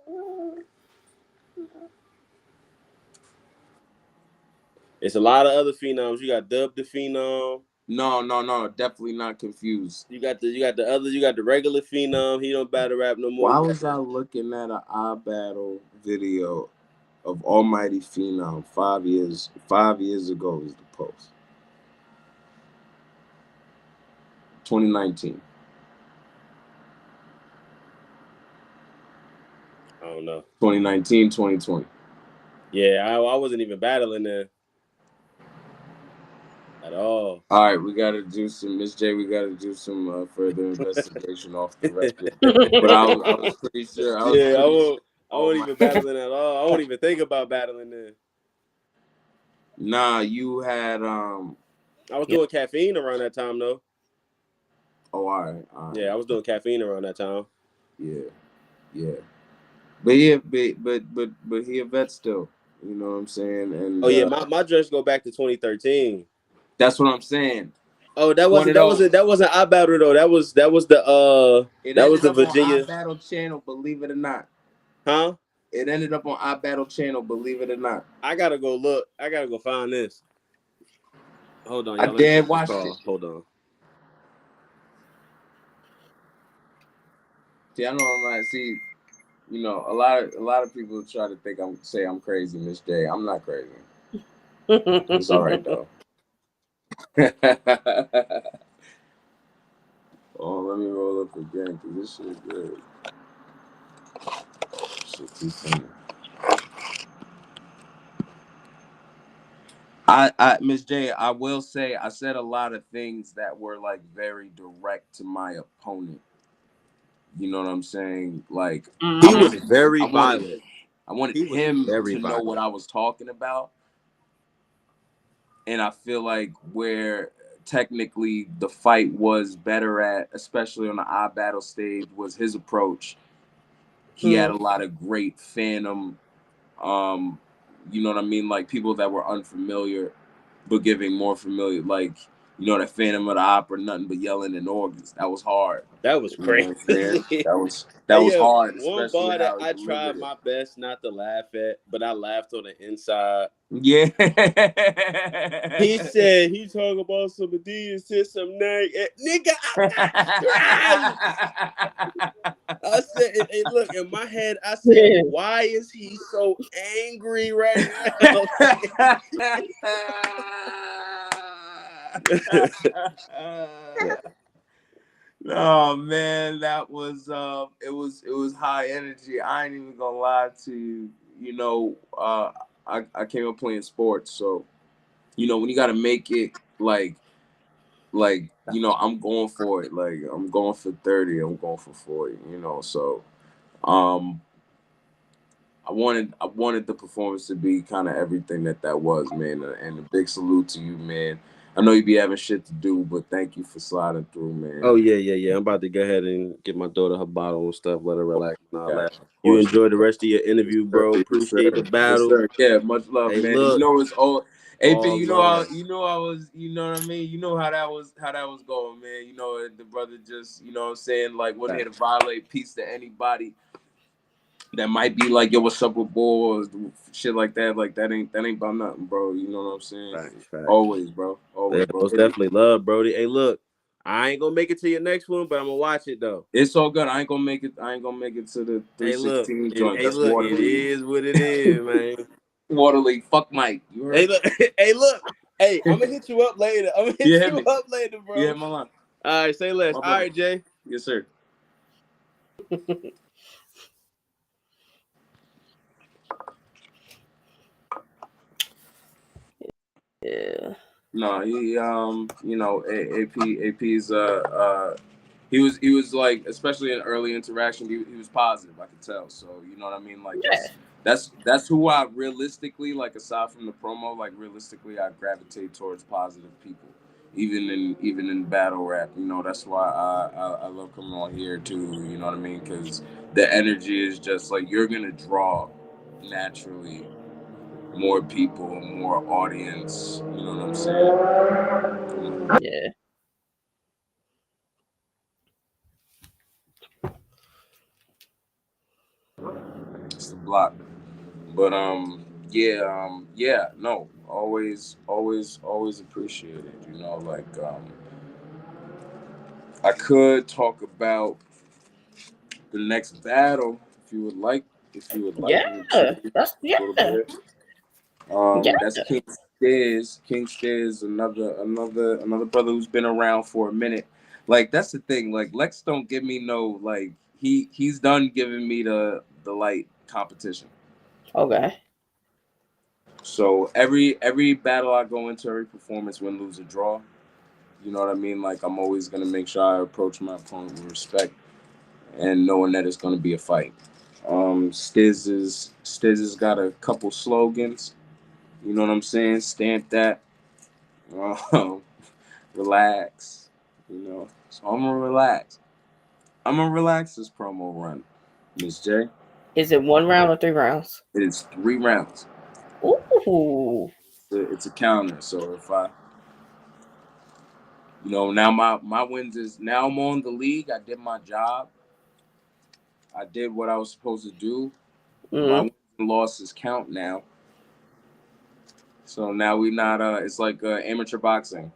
It's a lot of other phenoms. You got Dub the Phenom. No, no, no, definitely not confused. You got the regular Phenom. He don't battle rap no more. Why You got was I looking at an I battle video of Almighty Phenom 5 years? 5 years ago was the post. 2019. I don't know. 2019, 2020. Yeah, I wasn't even battling there at all. All right, we got to do some, Miss J, we got to do some further investigation off the record. But I was pretty sure. I was Yeah, pretty sure. I won't Almighty. even battling at all. I won't even think about battling there. Nah, you had I was doing caffeine around that time though. Oh, all right, all right. Yeah, I was doing caffeine around that time. Yeah, yeah. But yeah, but he a vet still. You know what I'm saying? And Oh yeah, my dress go back to 2013. that's what I'm saying. Oh, One of those. that wasn't I battle though. It that was ended the up on I Virginia, Battle channel, believe it or not. huh? It ended up on I Battle channel, believe it or not. I gotta go look. I gotta go find this. Hold on, I y'all. Let me dad take this watched it. call. Hold on. See, I know I'm right. See, you know, a lot of people try to think I'm crazy, Miss J. I'm not crazy. It's all right though. Oh, let me roll up again because this shit is good. Shit too funny. Miss J, I will say I said a lot of things that were like very direct to my opponent. You know what I'm saying? Like I He was wanted, very I wanted, violent. I wanted He was him very to know what violent. I was talking about, and I feel like where technically the fight was better at, especially on the I battle stage, was his approach. He had a lot of great phantom, um, you know what I mean, like people that were unfamiliar but giving more familiar, like, you know, that Phantom of the Opera, nothing but yelling and organs. That was hard. That was You know what I'm saying? crazy. That was Hey, hard, one especially bar that how he I delivered tried it. my best not to laugh at, but I laughed on the inside. Yeah. He said he talking about some Adidas, said some name. Nigga, I got stripes. I said, look, in my head, I said, why is he so angry right now? Oh man, that was it was high energy. I ain't even gonna lie to you. You know, I came up playing sports, so you know when you got to make it like like, I'm going for it. Like, I'm going for 30. I'm going for 40. So um, I wanted the performance to be kind of everything that was, man. And a big salute to you, man. I know you be having shit to do, but thank you for sliding through, man. Oh yeah. I'm about to go ahead and get my daughter her bottle and stuff. Let her relax and all Got that. you. Of You course. enjoy the rest of your Yes, interview, sir. bro. Yes, Appreciate the sir. Yes, battle. sir. Yeah, much love, Hey, man. look, It's all AP. all love. I was. You know what I mean. You know how that was going, man. The brother just, what I'm saying, like, wasn't here to violate peace to anybody that might be like, yo, what's up with boys, shit like that. Like, that ain't about nothing, bro. You know what I'm saying? Facts. Always, bro. Yeah, Always, bro. most definitely love, Brody. Hey, look, I ain't gonna make it to your next one, but I'm gonna watch it though. It's all good. I ain't gonna make it. I ain't gonna make it to the Hey, look, 316 joint. That's it Waterloo. is what it is, man. Waterloo. Fuck Mike. You Hey, heard? look, hey, look, hey, I'm gonna hit you up later. I'm gonna You hit hit you me. up later, You bro. hit my line. All right, say less. My All brother. right, Jay. Yes, sir. Yeah. No, he AP's he was like, especially in early interaction, he was positive. I could tell. So you know what I mean. Like, Yeah. that's who I realistically, like, aside from the promo, like, realistically I gravitate towards positive people. Even in battle rap, that's why I love coming on here too. You know what I mean? Because the energy is just like, you're gonna draw naturally more people, more audience. You know what I'm saying? Yeah. It's the block. But yeah, no, always appreciate it. Like, I could talk about the next battle if you would like. If you would like Yeah. me to That's a little yeah. bit. Yeah. That's King Stairs. King Stairs, another brother who's been around for a minute. Like, that's the thing. Like, Lex don't give me no, like, he's done giving me the light competition. Okay. So every battle I go into, every performance, win, lose, or draw, you know what I mean? Like, I'm always gonna make sure I approach my opponent with respect and knowing that it's gonna be a fight. Stiz has got a couple slogans. You know what I'm saying? Stamp that. Um, relax. So I'm gonna relax. I'm gonna relax this promo run, Miss J. Is it 1 round or 3 rounds? It is 3 rounds. Ooh. It's a counter. So if I, now my wins is, now I'm on the league. I did my job. I did what I was supposed to do. My Mm. wins and losses count now. So now we not it's like amateur boxing.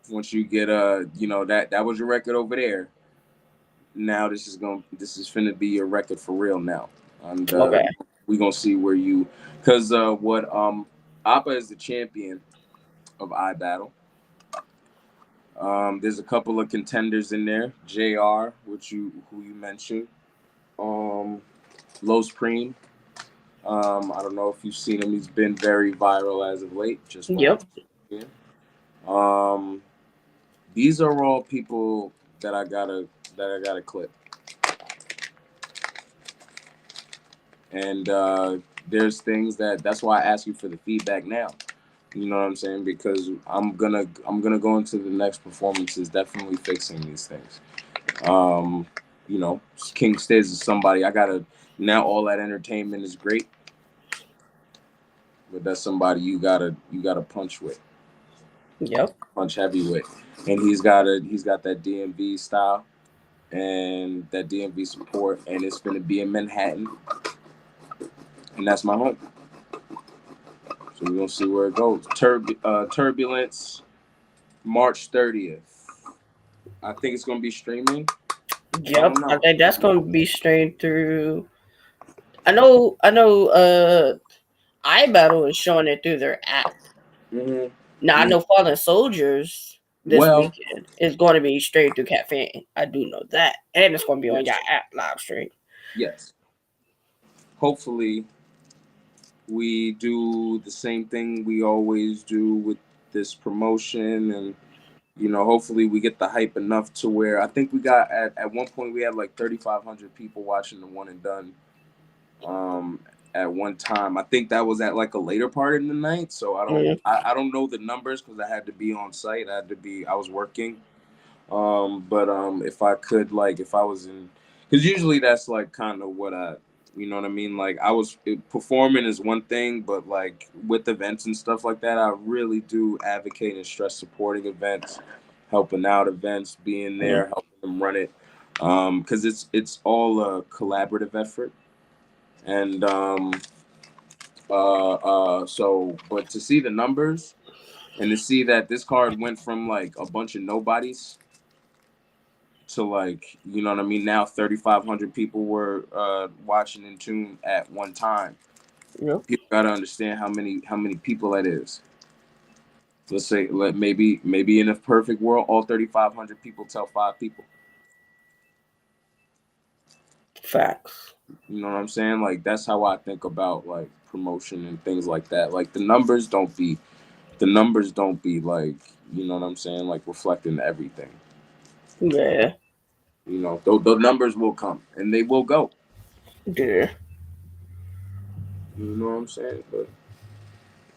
Once you get that was your record over there. Now this is finna be your record for real now. And Okay. we gonna see where you, cause what Appa is the champion of iBattle. There's a couple of contenders in there. JR, who you mentioned. Um, Low Supreme. I don't know if you've seen him. He's been very viral as of late. Just went Yep. out. Yeah. Um, these are all people that I gotta clip, and there's things that's why I ask you for the feedback now. You know what I'm saying? Because I'm gonna go into the next performances definitely fixing these things. Um, King Stiz is somebody I gotta, now all that entertainment is great, but that's somebody you gotta punch with, Yep. punch heavy with, and he's got that DMV style and that DMV support, and it's gonna be in Manhattan, and that's my home. So we're gonna see where it goes. Turbulence, March 30th. I think it's gonna be streaming. I Yep. don't I know. think that's gonna be straight through. I know iBattle is showing it through their app. Hmm. Now I Hmm. know Fallen Soldiers this Well, weekend is going to be straight through Caffeine. I do know that. And it's going to be on your yes, app live stream. yes. Hopefully, we do the same thing we always do with this promotion, and hopefully we get the hype enough to where I think we got at one point we had like 3,500 people watching the one and done um at one time. I think that was at like a later part in the night, so Mm. I don't know the numbers because I had to be on site. I was working. But if I could, like, if I was in, because usually that's like kind of what you know what I mean? Like, performing is one thing, but like with events and stuff like that, I really do advocate and stress supporting events, helping out events, being Mm. there, helping them run it. Because it's all a collaborative effort, and so, but to see the numbers and to see that this card went from like a bunch of nobodies to, like, you know what I mean, now 3,500 people were watching in tune at one time. Yep. People got to understand how many people that is. Let's say, maybe in a perfect world, all 3,500 people tell five people. Facts. You know what I'm saying? Like, that's how I think about like promotion and things like that. Like, the numbers don't be like, you know what I'm saying, like reflecting everything. Yeah. The numbers will come and they will go. Yeah. You know what I'm saying? But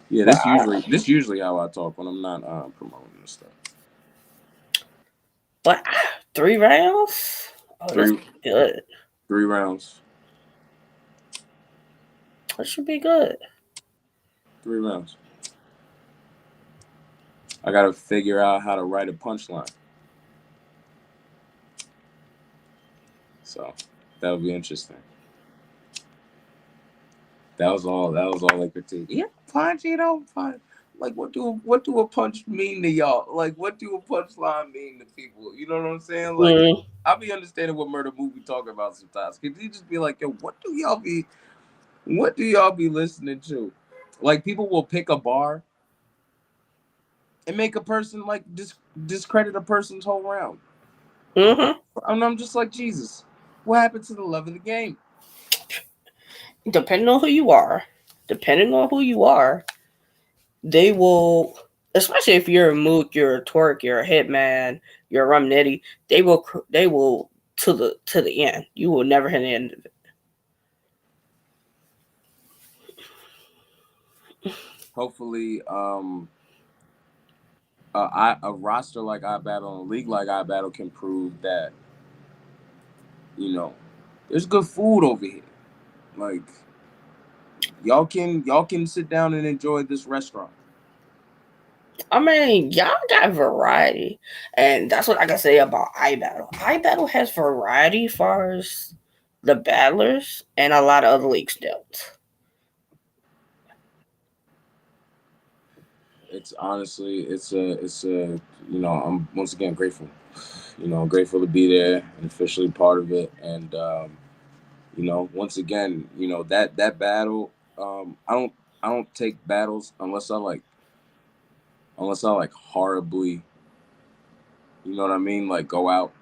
yeah, But this usually how I talk when I'm not promoting this stuff. but 3 rounds. Oh, that's Three good. 3 rounds. That should be good. 3 rounds. I gotta figure out how to write a punchline. So that'll be interesting. That was all I could take. Yeah, punch, punch. Like, what do a punch mean to y'all? Like, what do a punchline mean to people? You know what I'm saying? Like, Mm. I'll be understanding what murder movie talk about sometimes. Cause you just be like, yo, what do y'all be listening to? Like, people will pick a bar and make a person like discredit a person's whole round. Hmm. And I'm just like, Jesus, what happened to the love of the game? Depending on who you are, depending on who you are, they will. Especially if you're a mook, you're a twerk, you're a hitman, you're a rum nitty. They will to the end. You will never hit the end of it. Hopefully, a roster like I Battle and a league like I Battle can prove that you know there's good food over here. Like, y'all can sit down and enjoy this restaurant. I mean, y'all got variety, and that's what I can say about iBattle. iBattle has variety as far as the battlers, and a lot of other leagues don't. It's honestly, I'm once again grateful. I'm grateful to be there and officially part of it. And once again, that battle. I don't take battles unless I like horribly, you know what I mean, like go out.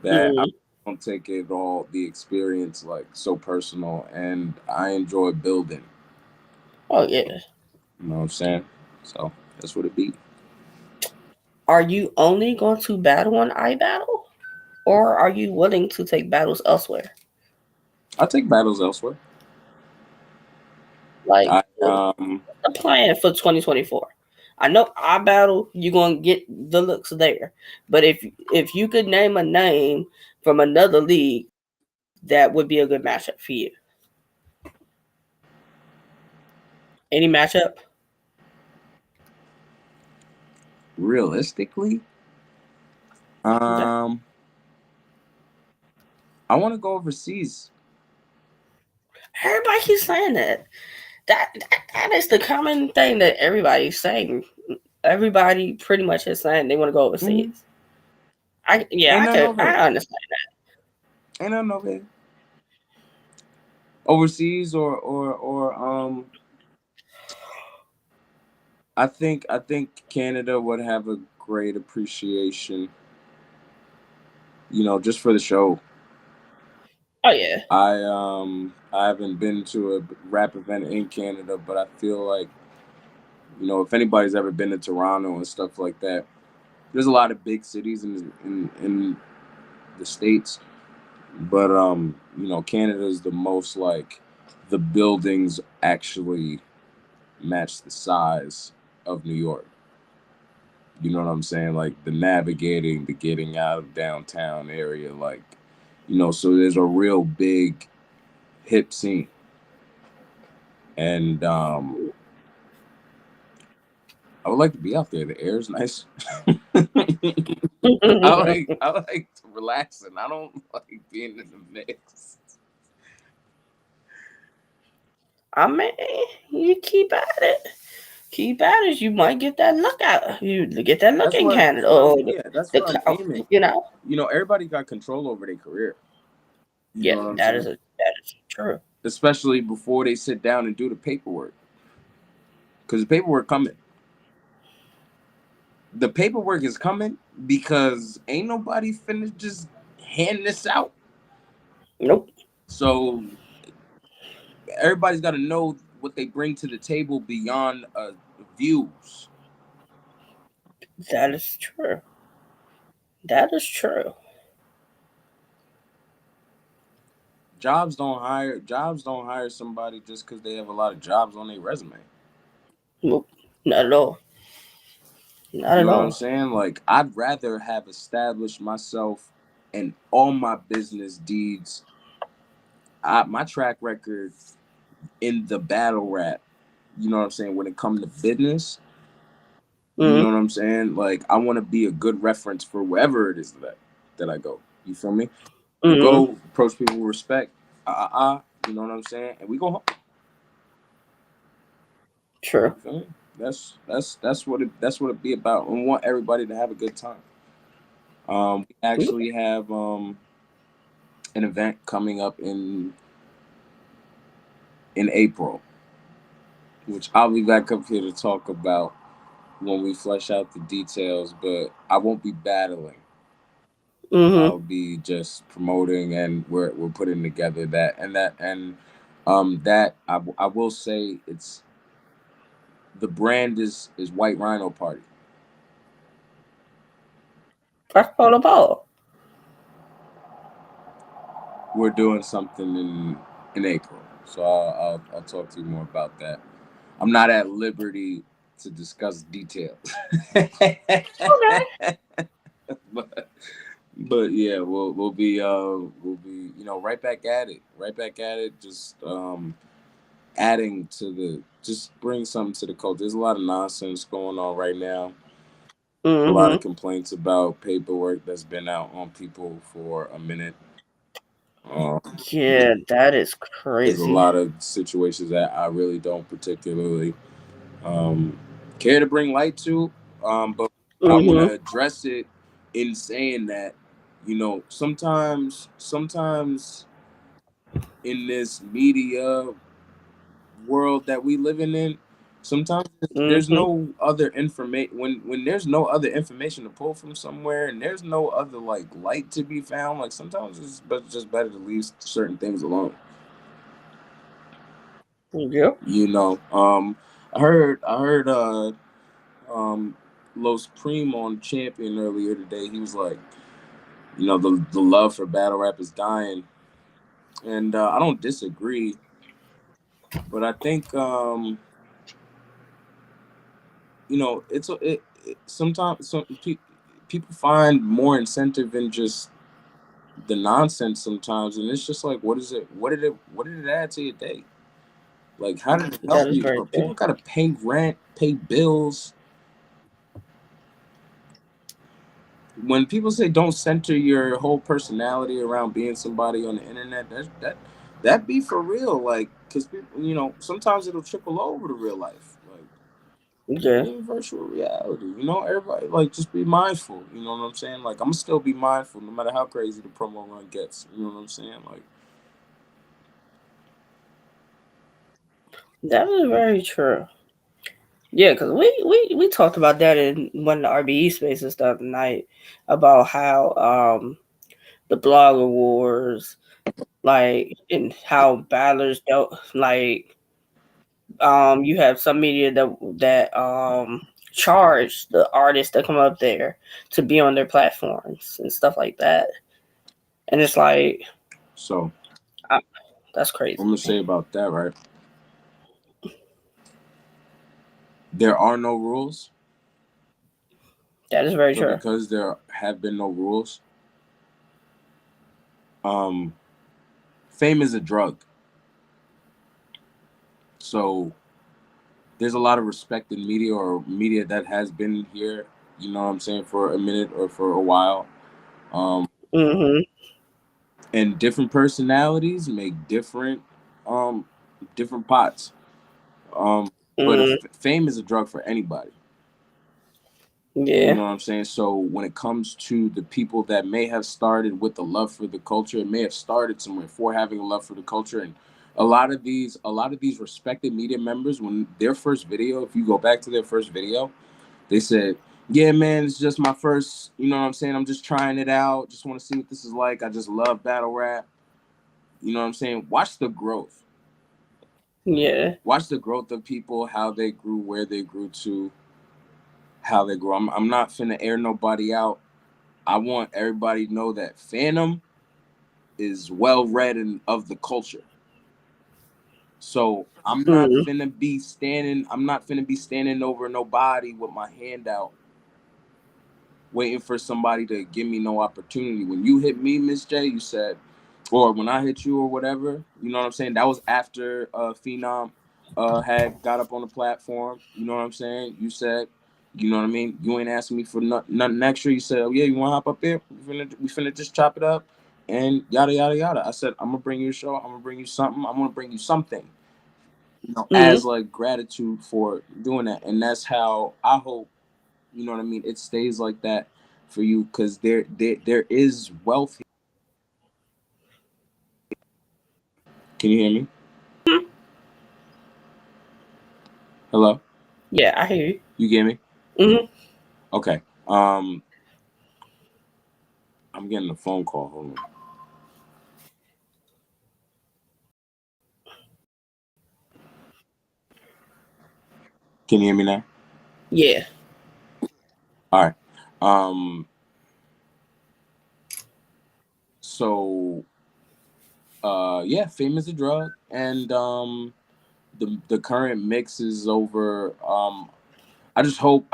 That I Mm. don't take it all the experience like so personal, and I enjoy building. Oh yeah. You know what I'm saying? So that's what it be. Are you only going to battle on iBattle, or are you willing to take battles elsewhere? I take battles elsewhere. Like, I what's the plan for 2024? I know iBattle, you're gonna get the looks there, but if you could name a name from another league, that would be a good matchup for you. Any matchup? realistically, Yeah. um, I want to go overseas. Everybody keeps saying that. That is the common thing that everybody's saying. Everybody pretty much is saying they want to go overseas. Mm-hmm. Yeah, Ain't nothing over I there. understand. Ain't nothing over there. Overseas or I think Canada would have a great appreciation, just for the show. Oh yeah. I haven't been to a rap event in Canada, but I feel like If anybody's ever been to Toronto and stuff like that, there's a lot of big cities in the states, but Canada is the most like the buildings actually match the size of New York. You know what I'm saying? Like the navigating, the getting out of downtown area, like so there's a real big hip scene, and I would like to be out there. The air is nice. I like relaxing. I don't like being in the mix. I mean, you keep at it. Keep at it. You might get that look out. You get that look That's in what Canada. Or that's the what I'm aiming. you know. Everybody got control over their career. You Yeah, know what I'm that is saying? that is true. Especially before they sit down and do the paperwork, because the paperwork coming. The paperwork is coming because ain't nobody finna just hand this out. Nope. So everybody's got to know what they bring to the table beyond views. That is true. That is true. Jobs don't hire somebody just because they have a lot of jobs on their resume. Nope. Not at all. Not You at know what I'm all. saying? Like I'd rather have established myself and all my business deeds, my track record in the battle rap. You know what I'm saying? When it comes to business, you know Mm-hmm. what I'm saying? Like I want to be a good reference for wherever it is that I go. You feel me? Mm-hmm. Go approach people with respect. You know what I'm saying? And we go home. True. You feel me? That's what it be about. And we want everybody to have a good time. We actually have an event coming up in April, which I'll be back up here to talk about when we flesh out the details. But I won't be battling. Mm-hmm. I'll be just promoting, and we're putting together that I will say the brand is White Rhino Party. That's all about. We're doing something in April, so I'll talk to you more about that. I'm not at liberty to discuss details, Okay. but but yeah, we'll be right back at it, just adding to just bring something to the culture. There's a lot of nonsense going on right now. A lot of Mm-hmm. complaints about paperwork that's been out on people for a minute. Um, Yeah, that is there's a crazy. lot of situations that I really don't particularly um, care to bring light to, but I want Mm-hmm. to address it in saying that sometimes in this media world that we living in, sometimes there's Mm-hmm. no other information when there's no other information to pull from somewhere, and there's no other like light to be found. Like sometimes just better to leave certain things alone. Yep. You know, I heard um Los Primo on Champion earlier today. He was like, the love for battle rap is dying, and I don't disagree, but I think sometimes people find more incentive in just the nonsense sometimes, and it's just like, what did it add to your day? Like, how did it help That is you? very But true. people gotta pay rent, pay bills. When people say don't center your whole personality around being somebody on the internet, that be for real. Like, because people, sometimes it'll trickle over to real life. Like, Yeah. in virtual reality, everybody like just be mindful. You know what I'm saying? Like, I'm gonna still be mindful no matter how crazy the promo run gets. You know what I'm saying? Like, That is very true. Yeah, because we talked about that in one of the RBE spaces the other night about how the blogger wars, like, and how battlers don't like You have some media that charge the artists that come up there to be on their platforms and stuff like that, and it's like So I, that's crazy. I'm gonna say about that, right? There are no rules. That is very So true. because there have been no rules, um, fame is a drug. So there's a lot of respected media or media that has been here, you know what I'm saying, for a minute or for a while. Um, Mm-hmm. and different personalities make um different pots. But Mm-hmm. fame is a drug for anybody. You Yeah. know what I'm saying? So when it comes to the people that may have started with a love for the culture, it may have started somewhere for having a love for the culture. And a lot of these respected media members, when their first video, if you go back to their first video, they said, yeah, man, it's just my first, you know what I'm saying? I'm just trying it out. Just want to see what this is like. I just love battle rap. You know what I'm saying? Watch the growth. Yeah. Watch the growth of people, how they grew, where they grew to, how they grew. I'm not finna air nobody out. I want everybody to know that Phantom is well read and of the culture. So Mm. I'm not finna be standing over nobody with my hand out, waiting for somebody to give me no opportunity. When you hit me, Miss J, you said, or when I hit you or whatever, you know what I'm saying? That was after Phenom had got up on the platform. You know what I'm saying? You said, you know what I mean? You ain't asking me for nothing extra. You said, oh yeah, you want to hop up there? We finna just chop it up and yada yada yada. I said, I'm gonna bring you a show. I'm gonna bring you something. I'm gonna bring you something. You know, Mm. as like gratitude for doing that, and that's how I hope, you know what I mean, it stays like that for you, because there is wealth. Can you hear me? Hello? Yeah, I hear you. You get me? Mm-hmm. Okay. I'm getting a phone call. Hold on. Can you hear me now? Yeah. All right. Um. So. Yeah. Fame is a drug, and the current mix is over. I just hope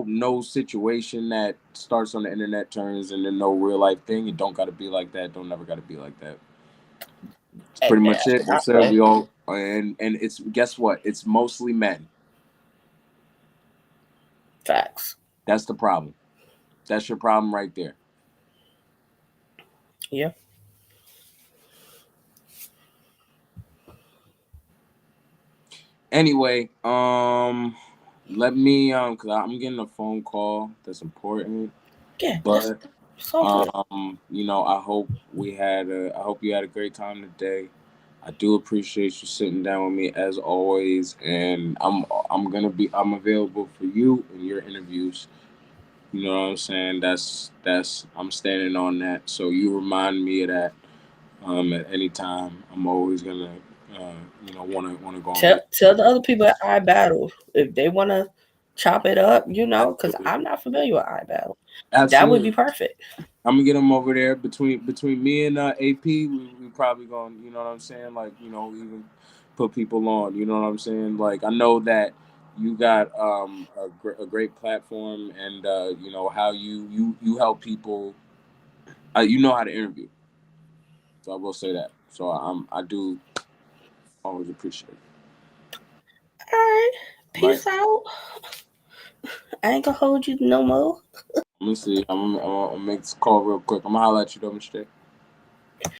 no situation that starts on the internet turns into no real life thing. It don't gotta be like that. Don't never gotta be like that. It's pretty much it. That's it. Okay. We all and it's, guess what? It's mostly men. Facts. That's the problem. That's your problem right there. Yeah. Anyway, let me cause I'm getting a phone call that's important. Yeah. That's But so good. I hope you had a great time today. I do appreciate you sitting down with me as always, and I'm available for you and your interviews. You know what I'm saying? That's I'm standing on that. So you remind me of that at any time. I'm always gonna wanna go and visit. Tell the other people at iBattle if they want to chop it up, because Absolutely, I'm not familiar with iBattle. That would be absolutely. perfect. I'm gonna get them over there between me and AP. We probably gonna, you know what I'm saying, like, even put people on. You know what I'm saying? Like, I know that you got a great platform, and how you help people. You know how to interview, so I will say that. So I do always appreciate it. All right. Right? Peace out. I ain't gonna hold you no more. Let me see. I'm gonna make this call real quick. I'm gonna holler at you though, Mr. J.